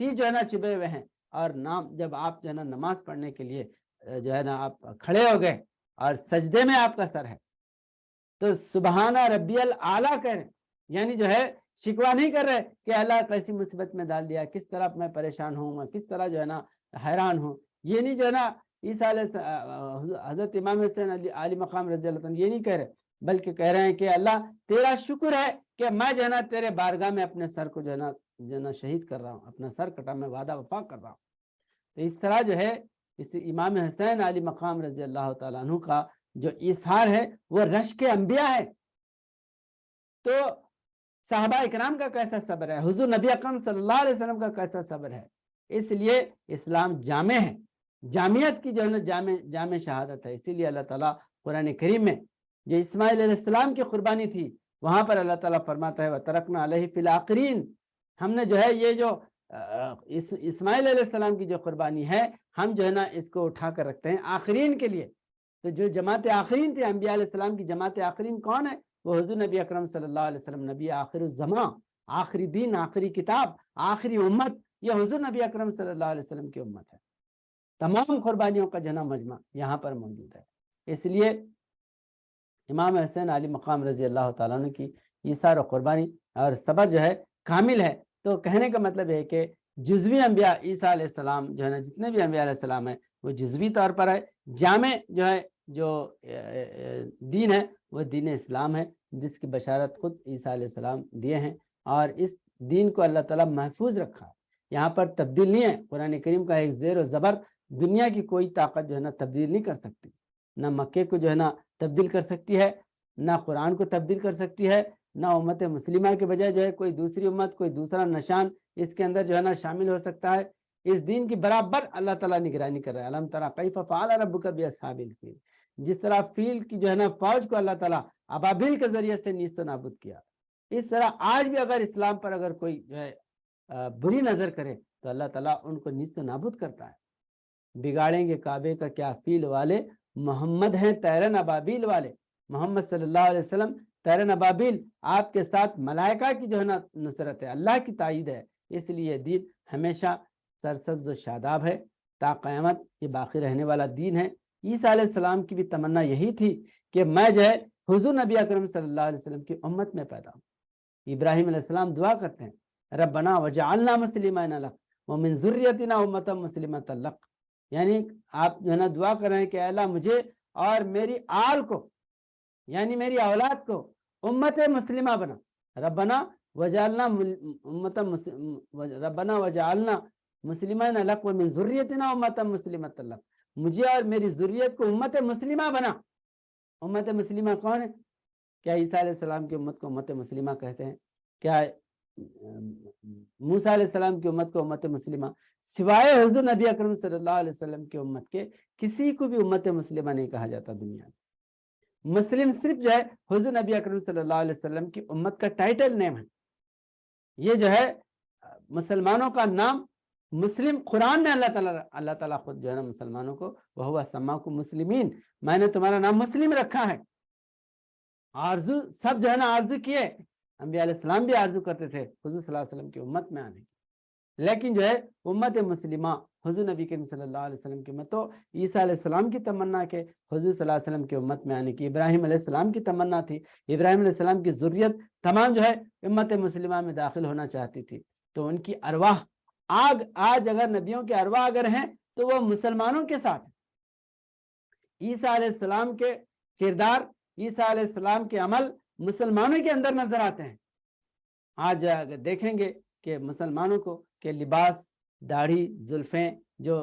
تیر جو ہے نا چبھے ہوئے ہیں، اور جب آپ جو ہے نا نماز پڑھنے کے لیے جو ہے نا آپ کھڑے ہو گئے اور سجدے میں آپ کا سر ہے، تو سبحانہ ربی الاعلیٰ کہہ رہے ہیں، یعنی جو ہے شکوہ نہیں کر رہے کہ اللہ کیسی مصیبت میں ڈال دیا، کس طرح میں پریشان ہوں، میں کس طرح جو ہے نا حیران ہوں۔ یہ نہیں جو ہے نا حضرت امام حسین علی مقام رضی اللہ عنہ یہ نہیں کہہ رہے، بلکہ کہہ رہے ہیں کہ اللہ تیرا شکر ہے کہ میں جو ہے نا تیرے بارگاہ میں اپنے سر کو جو ہے نا شہید کر رہا ہوں، اپنا سر کٹا میں وعدہ وفا کر رہا ہوں۔ تو اس طرح جو ہے اس امام حسین علی مقام رضی اللہ تعالیٰ عنہ کا جو ایثار ہے وہ رشک انبیاء ہے۔ تو صحابہ اکرام کا کیسا صبر ہے، حضور نبی اکرم صلی اللہ علیہ وسلم کا کیسا صبر ہے، اس لیے اسلام جامع ہے، جامعیت کی جو ہے نا جامع شہادت ہے۔ اسی لیے اللہ تعالیٰ قرآن کریم میں جو اسماعیل علیہ السلام کی قربانی تھی، وہاں پر اللہ تعالیٰ فرماتا ہے وَتَرَكْنَا عَلَيْهِ فِي الْآخِرِينَ، ہم نے جو ہے یہ جو اسماعیل علیہ السلام کی جو قربانی ہے، ہم جو ہے نا اس کو اٹھا کر رکھتے ہیں آخرین کے لیے۔ تو جو جماعت آخرین تھی، انبیاء علیہ السلام کی جماعت آخرین کون ہے؟ وہ حضور نبی اکرم صلی اللہ علیہ وسلم، نبی آخر الزمان، آخری دین، آخری کتاب، آخری امت، یہ حضور نبی اکرم صلی اللہ علیہ وسلم کی امت ہے۔ تمام قربانیوں کا جو ہے نا مجمع یہاں پر موجود ہے۔ اس لیے امام حسین علی مقام رضی اللہ تعالیٰ عنہ کی ایثار و قربانی اور صبر جو ہے کامل ہے۔ تو کہنے کا مطلب ہے کہ جزوی انبیاء عیسیٰ علیہ السلام جو ہے نا جتنے بھی انبیاء علیہ السلام ہیں وہ جزوی طور پر ہے، جامع جو ہے جو دین ہے وہ دین اسلام ہے، جس کی بشارت خود عیسیٰ علیہ السلام دیے ہیں، اور اس دین کو اللہ تعالیٰ محفوظ رکھا ہے، یہاں پر تبدیل نہیں ہے۔ قرآن کریم کا ایک زیر و زبر دنیا کی کوئی طاقت جو ہے نا تبدیل نہیں کر سکتی، نہ مکے کو جو ہے نا تبدیل کر سکتی ہے، نہ قرآن کو تبدیل کر سکتی ہے، نہ امت مسلمہ کے بجائے جو ہے کوئی دوسری امت، کوئی دوسرا نشان اس کے اندر جو ہے نا شامل ہو سکتا ہے۔ اس دین کی برابر اللہ تعالیٰ نگرانی کر رہا ہے۔ الم تری کیف فعل ربک باصحاب الفیل، جس طرح فیل کی جو ہے نا فوج کو اللہ تعالیٰ ابابیل کے ذریعے سے نیست و نابود کیا، اس طرح آج بھی اگر اسلام پر اگر کوئی جو ہے بری نظر کرے تو اللہ تعالیٰ ان کو نیست و نابود کرتا ہے۔ بگاڑیں گے کعبے کا کیا فیل والے، محمد ہیں تیرن ابابیل والے، محمد صلی اللہ علیہ وسلم تیرن ابابیل، آپ کے ساتھ ملائکہ کی جو ہے نا نصرت ہے، اللہ کی تائید ہے۔ اس لیے دین ہمیشہ سرسبز و شاداب ہے، تا قیامت یہ باقی رہنے والا دین ہے۔ عیسیٰ علیہ السلام کی بھی تمنا یہی تھی کہ میں جو ہے حضور نبی اکرم صلی اللہ علیہ وسلم کی امت میں پیدا ہوں۔ ابراہیم علیہ السلام دعا کرتے ہیں ربنا وجعلنا مسلمین لک ومن ذریتنا امۃ مسلمۃ لک، یعنی آپ جو ہے نا دعا کر رہے ہیں کہ اللہ مجھے اور میری آل کو، یعنی میری اولاد کو امت مسلمہ بنا۔ ربنا وجعلنا ربنا وجعلنا مسلمین لک ومن ذریتنا امۃ مسلمۃ لک، مجھے اور میری ذریت کو امت مسلمہ بنا۔ امت مسلمہ کون ہے؟ کیا عیسیٰ علیہ السلام کی امت کو امت مسلمہ کہتے ہیں؟ کیا موسیٰ علیہ السلام کی امت کو امت مسلمہ؟ سوائے حضور نبی اکرم صلی اللہ علیہ وسلم کی امت کے کسی کو بھی امت مسلمہ نہیں کہا جاتا دنیا میں۔ مسلم صرف جو ہے حضور نبی اکرم صلی اللہ علیہ وسلم کی امت کا ٹائٹل نیم ہے۔ یہ جو ہے مسلمانوں کا نام مسلم، قرآن میں اللہ تعالیٰ خود جو ہے نا مسلمانوں کو وَهُوَ سَمَّاكُمْ مُسْلِمِينَ، میں نے تمہارا نام مسلم رکھا ہے۔ آرزو سب جو ہے نا آرزو کیے، انبیاء علیہ السلام بھی آرزو کرتے تھے حضور صلی اللہ علیہ وسلم کی امت میں آنے کی، لیکن جو ہے امت مسلمہ حضور نبی کریم صلی اللہ علیہ وسلم کی امت، تو عیسیٰ علیہ السلام کی تمنا کہ حضور صلی اللہ علیہ وسلم کی امت میں آنے کی، ابراہیم علیہ السلام کی تمنا تھی، ابراہیم علیہ السلام کی ذریت تمام جو ہے امت مسلمہ میں داخل ہونا چاہتی تھی، تو ان کی ارواح آج اگر نبیوں کے ارواح اگر ہیں تو وہ مسلمانوں کے ساتھ ہیں۔ عیسیٰ علیہ السلام کے کردار، عیسیٰ علیہ السلام کے عمل مسلمانوں کے اندر نظر آتے ہیں۔ آج اگر دیکھیں گے کہ مسلمانوں کو کہ لباس، داڑھی، زلفیں، جو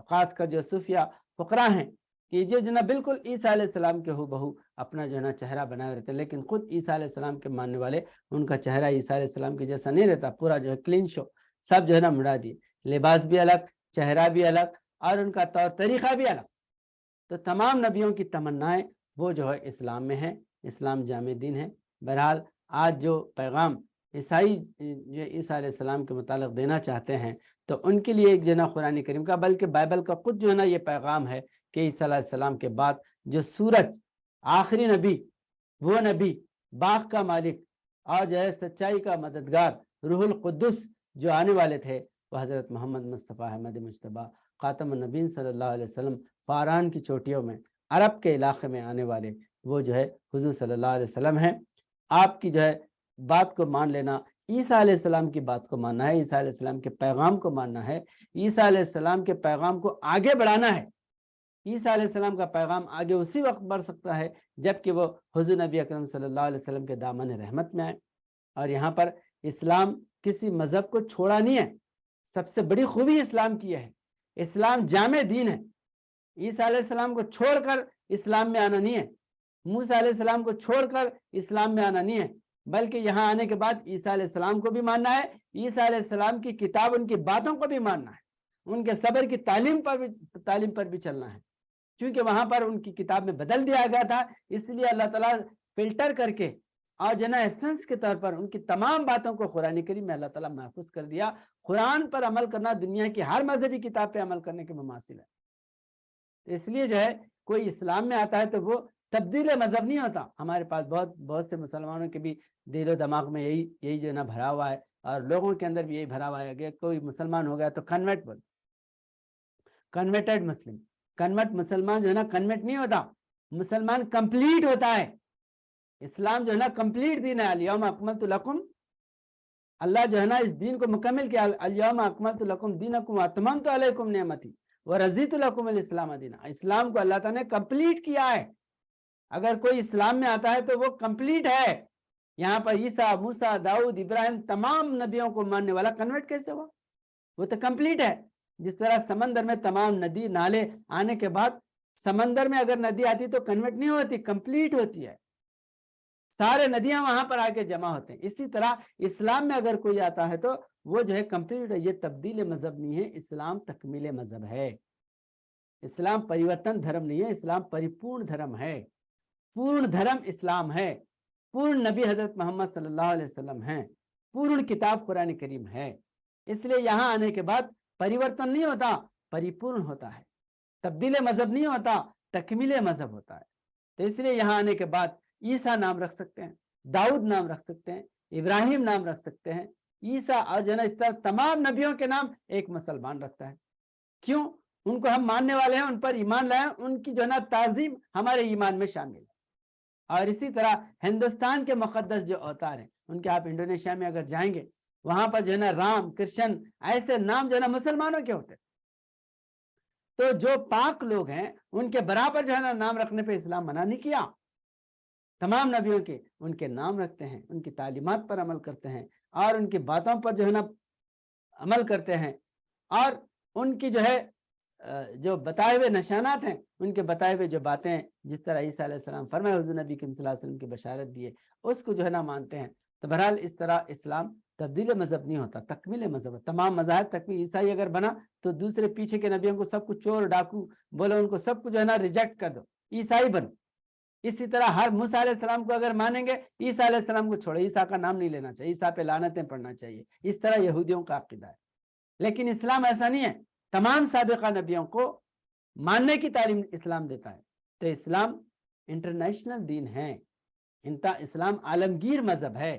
خاص کر جو صوفیہ فقراء ہیں کہ جو نا بالکل عیسیٰ علیہ السلام کے ہو بہو اپنا جو ہے نا چہرہ بنائے رہتے ہیں، لیکن خود عیسیٰ علیہ السلام کے ماننے والے ان کا چہرہ عیسیٰ علیہ السلام کے جیسا نہیں رہتا، پورا جو ہے کلین شو، سب جو ہے نا مڑا دیے، لباس بھی الگ، چہرہ بھی الگ، اور ان کا طور طریقہ بھی الگ۔ تو تمام نبیوں کی تمنائیں وہ جو ہے اسلام میں ہیں، اسلام جامع دین ہے۔ بہرحال آج جو پیغام عیسائی جو عیسیٰ علیہ السلام کے متعلق دینا چاہتے ہیں تو ان کے لیے ایک جو ہے نا قرآن کریم کا بلکہ بائبل کا خود جو ہے نا یہ پیغام ہے کہ عیسیٰ علیہ السلام کے بعد جو سورج، آخری نبی، وہ نبی، باغ کا مالک اور جو ہے سچائی کا مددگار روح القدس جو آنے والے تھے، وہ حضرت محمد مصطفیٰ احمد مجتبیٰ خاتم النبیین صلی اللہ علیہ وسلم، فاران کی چوٹیوں میں عرب کے علاقے میں آنے والے وہ جو ہے حضور صلی اللہ علیہ وسلم ہیں۔ آپ کی جو ہے بات کو مان لینا، عیسیٰ علیہ السلام کی بات کو ماننا ہے، عیسیٰ علیہ السلام کے پیغام کو ماننا ہے، عیسیٰ علیہ السلام کے پیغام کو آگے بڑھانا ہے۔ عیسیٰ علیہ السلام کا پیغام آگے اسی وقت بڑھ سکتا ہے جب کہ وہ حضور نبی اکرم صلی اللہ علیہ وسلم کے دامن رحمت میں آئے۔ اور یہاں پر اسلام کسی مذہب کو چھوڑا نہیں ہے، سب سے بڑی خوبی اسلام کی ہے، اسلام جامع دین ہے۔ عیسیٰ علیہ السلام کو چھوڑ کر اسلام میں آنا نہیں ہے، موسیٰ علیہ السلام کو چھوڑ کر اسلام میں آنا نہیں ہے، بلکہ یہاں آنے کے بعد عیسیٰ علیہ السلام کو بھی ماننا ہے، عیسیٰ علیہ السلام کی کتاب، ان کی باتوں کو بھی ماننا ہے، ان کے صبر کی تعلیم پر بھی چلنا ہے، چونکہ وہاں پر ان کی کتاب میں بدل دیا گیا تھا، اس لیے اللہ تعالیٰ فلٹر کر کے اور جنا ایسنس کے طور پر ان کی تمام باتوں کو قرآن کریم میں اللہ تعالیٰ محفوظ کر دیا۔ قرآن پر عمل کرنا دنیا کی ہر مذہبی کتاب پہ عمل کرنے کے مماثل ہے۔ اس لیے جو ہے کوئی اسلام میں آتا ہے تو وہ تبدیل مذہب نہیں ہوتا۔ ہمارے پاس بہت سے مسلمانوں کے بھی دل و دماغ میں یہی جو ہے نا بھرا ہوا ہے، اور لوگوں کے اندر بھی یہی بھرا ہوا ہے کہ کوئی مسلمان ہو گیا تو کنورٹ بول، کنورٹڈ مسلم، کنورٹ مسلمان جو ہے نا کنورٹ نہیں ہوتا، مسلمان کمپلیٹ ہوتا ہے۔ اسلام جو ہے نا کمپلیٹ دین ہے، الیوم اکملت لکم، اللہ جو ہے نا اس دین کو مکمل کیا، الیوم اکملت لکم دینکم واتممت علیکم نعمتی ورضیت لکم الاسلام دینا۔ اسلام کو اللہ تعالیٰ نے کمپلیٹ کیا ہے۔ اگر کوئی اسلام میں آتا ہے تو وہ کمپلیٹ ہے۔ یہاں پر عیسیٰ، موسیٰ، داؤد، ابراہیم، تمام نبیوں کو ماننے والا کنورٹ کیسے ہوا؟ وہ تو کمپلیٹ ہے۔ جس طرح سمندر میں تمام ندی نالے آنے کے بعد سمندر میں اگر ندی آتی تو کنورٹ نہیں ہوتی، کمپلیٹ ہوتی ہے، سارے ندیاں وہاں پر آ کے جمع ہوتے ہیں۔ اسی طرح اسلام میں اگر کوئی آتا ہے تو وہ جو ہے کمپلیٹ ہے۔ یہ تبدیل مذہب نہیں ہے، اسلام تکمیل مذہب ہے۔ اسلام پریورتن دھرم نہیں ہے، اسلام پریپورن دھرم ہے، پورن دھرم اسلام ہے، پورن نبی حضرت محمد صلی اللہ علیہ وسلم ہیں، پورن کتاب قرآن کریم ہے۔ اس لیے یہاں آنے کے بعد پریورتن نہیں ہوتا، پریپورن ہوتا ہے، تبدیل مذہب نہیں ہوتا، تکمیل مذہب ہوتا ہے۔ تو اس لیے یہاں آنے کے بعد عیسیٰ نام رکھ سکتے ہیں، داؤد نام رکھ سکتے ہیں، ابراہیم نام رکھ سکتے ہیں، عیسیٰ اور جو ہے نا اس طرح تمام نبیوں کے نام ایک مسلمان رکھتا ہے۔ کیوں؟ ان کو ہم ماننے والے ہیں، ان پر ایمان لائیں، ان کی جو ہے نا تعظیم ہمارے ایمان میں شامل ہے۔ اور اسی طرح ہندوستان کے مقدس جو اوتار ہیں، ان کے آپ انڈونیشیا میں اگر جائیں گے وہاں پر جو ہے نا رام، کرشن، ایسے نام جو ہے نا مسلمانوں کے ہوتے ہیں۔ تو جو پاک لوگ ہیں ان کے برابر جو ہے نا نام رکھنے پہ اسلام منع نہیں کیا۔ تمام نبیوں کے ان کے نام رکھتے ہیں، ان کی تعلیمات پر عمل کرتے ہیں، اور ان کی باتوں پر جو ہے نا عمل کرتے ہیں، اور ان کی جو ہے جو بتائے ہوئے نشانات ہیں، ان کے بتائے ہوئے جو باتیں ہیں، جس طرح عیسیٰ علیہ السلام فرمائے حضور نبی کریم صلی اللہ علیہ وسلم کی بشارت دیے، اس کو جو ہے نا مانتے ہیں۔ تو بہرحال اس طرح اسلام تبدیل مذہب نہیں ہوتا، تکمیل مذہب ہے۔ تمام مذاہب تکمیل، عیسائی اگر بنا تو دوسرے پیچھے کے نبیوں کو سب کو چور ڈاکو بولو، ان کو سب کو جو ہے نا ریجیکٹ کر دو، عیسائی بنو۔ اسی طرح ہر موسیٰ علیہ السلام کو اگر مانیں گے، عیسیٰ علیہ السلام کو چھوڑے، عیسیٰ کا نام نہیں لینا چاہیے، عیسیٰ پہ لعنتیں پڑھنا چاہیے۔ اس طرح یہودیوں کا عقیدہ ہے، لیکن اسلام ایسا نہیں ہے۔ تمام سابقہ نبیوں کو ماننے کی تعلیم اسلام دیتا ہے۔ تو اسلام انٹرنیشنل دین ہے، اسلام عالمگیر مذہب ہے۔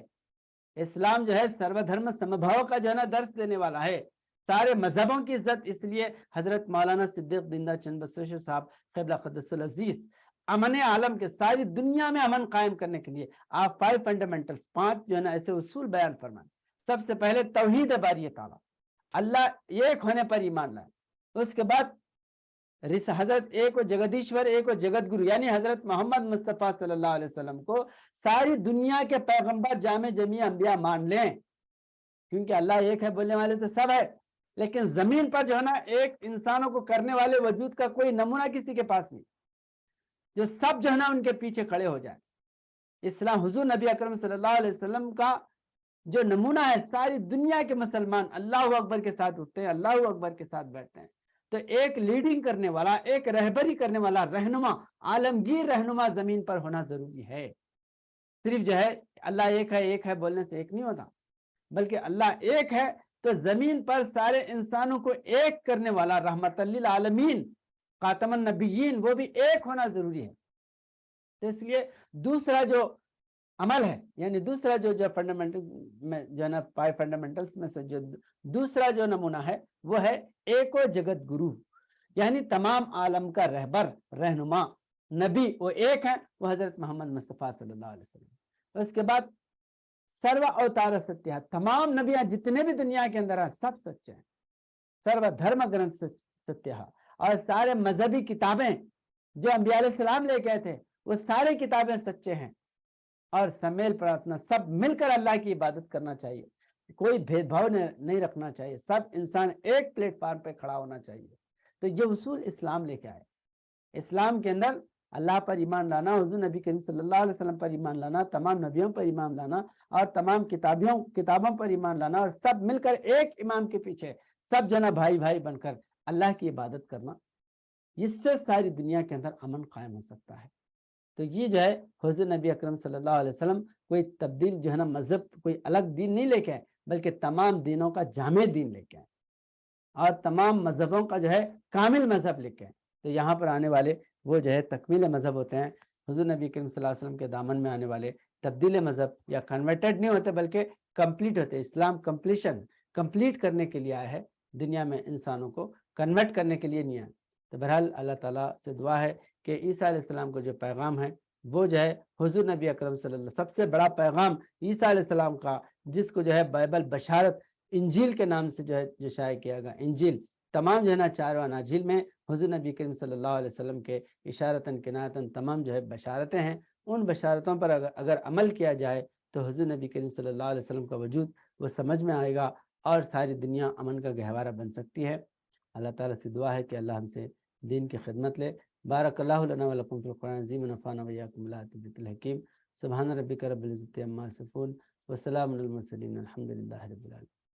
اسلام جو ہے سرو دھرم سمبھاو کا جو ہے نا درس دینے والا ہے۔ سارے مذہبوں کی عزت اس لیے حضرت مولانا صدیق دیندہ چند بسویشور صاحب قبلہ قدس العزیز امن عالم کے ساری دنیا میں امن قائم کرنے کے لیے آپ 5 فنڈامنٹلز، 5 جو ہے نا ایسے اصول بیان فرمائیں۔ سب سے پہلے توحید باری تعالیٰ، اللہ ایک ہونے پر ایمان لائیں۔ اس کے بعد حضرت ایک و جگدیشور، ایک و جگت گرو، یعنی حضرت محمد مصطفیٰ صلی اللہ علیہ وسلم کو ساری دنیا کے پیغمبر جامع جمیع انبیاء مان لیں، کیونکہ اللہ ایک ہے، بولنے والے تو سب ہے، لیکن زمین پر جو ہے نا ایک انسانوں کو کرنے والے وجود کا کوئی نمونہ کسی کے پاس نہیں، جو سب جو ہے نا ان کے پیچھے کھڑے ہو جائیں۔ اسلام حضور نبی اکرم صلی اللہ علیہ وسلم کا جو نمونہ ہے، ساری دنیا کے مسلمان اللہ اکبر کے ساتھ اٹھتے ہیں، اللہ اکبر کے ساتھ بیٹھتے ہیں۔ تو ایک لیڈنگ کرنے والا، ایک رہبری کرنے والا رہنما، عالمگیر رہنما زمین پر ہونا ضروری ہے۔ صرف جو ہے اللہ ایک ہے بولنے سے ایک نہیں ہوتا، بلکہ اللہ ایک ہے تو زمین پر سارے انسانوں کو ایک کرنے والا رحمت للعالمین خاتم النبیین، وہ بھی ایک ہونا ضروری ہے۔ تو اس لیے دوسرا جو عمل ہے، یعنی دوسرا جو فنڈامنٹل میں جو ہے نا 5 فنڈامنٹلز میں سے جو دوسرا جو نمونہ ہے وہ ہے ایک و جگت گرو، یعنی تمام عالم کا رہبر، رہنما، نبی وہ ایک ہے، وہ حضرت محمد مصطفیٰ صلی اللہ علیہ وسلم۔ اس کے بعد سرو اوتار ستیہ، تمام نبیاں جتنے بھی دنیا کے اندر ہیں سب سچے ہیں۔ سرو دھرم گرنتھ ستیہ، اور سارے مذہبی کتابیں جو انبیاء علیہ السلام لے کے تھے وہ سارے کتابیں سچے ہیں۔ اور سمیل پرارتھنا، سب مل کر اللہ کی عبادت کرنا چاہیے، کوئی بھید بھاؤ نہیں رکھنا چاہیے، سب انسان ایک پلیٹ فارم پہ کھڑا ہونا چاہیے۔ تو یہ اصول اسلام لے کے آئے۔ اسلام کے اندر اللہ پر ایمان لانا، حضور نبی کریم صلی اللہ علیہ وسلم پر ایمان لانا، تمام نبیوں پر ایمان لانا، اور تمام کتابوں پر ایمان لانا، اور سب مل کر ایک امام کے پیچھے سب جنا بھائی بھائی بن کر اللہ کی عبادت کرنا، اس سے ساری دنیا کے اندر امن قائم ہو سکتا ہے۔ تو یہ جو ہے حضور نبی اکرم صلی اللہ علیہ وسلم کوئی تبدیل جو ہے نا مذہب، کوئی الگ دین نہیں لے کے آئے، بلکہ تمام دینوں کا جامع دین لے کے آئے، اور تمام مذہبوں کا جو ہے کامل مذہب لے کے آئے۔ تو یہاں پر آنے والے وہ جو ہے تکمیل مذہب ہوتے ہیں۔ حضور نبی کریم صلی اللہ علیہ وسلم کے دامن میں آنے والے تبدیل مذہب یا کنورٹڈ نہیں ہوتے، بلکہ کمپلیٹ ہوتے۔ اسلام کمپلیٹ کرنے کے لیے آیا ہے، دنیا میں انسانوں کو کنورٹ کرنے کے لیے نہیں آیا۔ تو بہرحال اللہ تعالیٰ سے دعا ہے کہ عیسیٰ علیہ السلام کو جو پیغام ہے وہ جو ہے حضور نبی اکرم صلی اللہ علیہ وسلم، سب سے بڑا پیغام عیسیٰ علیہ السلام کا، جس کو جو ہے بائبل بشارت انجیل کے نام سے جو شائع کیا گیا، انجیل تمام جو ہے نا 4 اناجیل میں حضور نبی کریم صلی اللہ علیہ وسلم کے اشارتاً کنایتاً تمام جو ہے بشارتیں ہیں۔ ان بشارتوں پر اگر عمل کیا جائے تو حضور نبی کریم صلی اللہ علیہ وسلم کا وجود وہ سمجھ میں آئے گا، اور ساری دنیا امن کا گہوارہ بن سکتی ہے۔ اللہ تعالیٰ سے دعا ہے کہ اللہ ہم سے دین کی خدمت لے۔ بارک اللہ لنا ولکم فی القرآن العظیم ونفعنا وإیاکم بالآیات والذکر الحکیم۔ سبحان ربک رب العزۃ عما یصفون وسلام علی المرسلین، الحمد للہ رب العالمین۔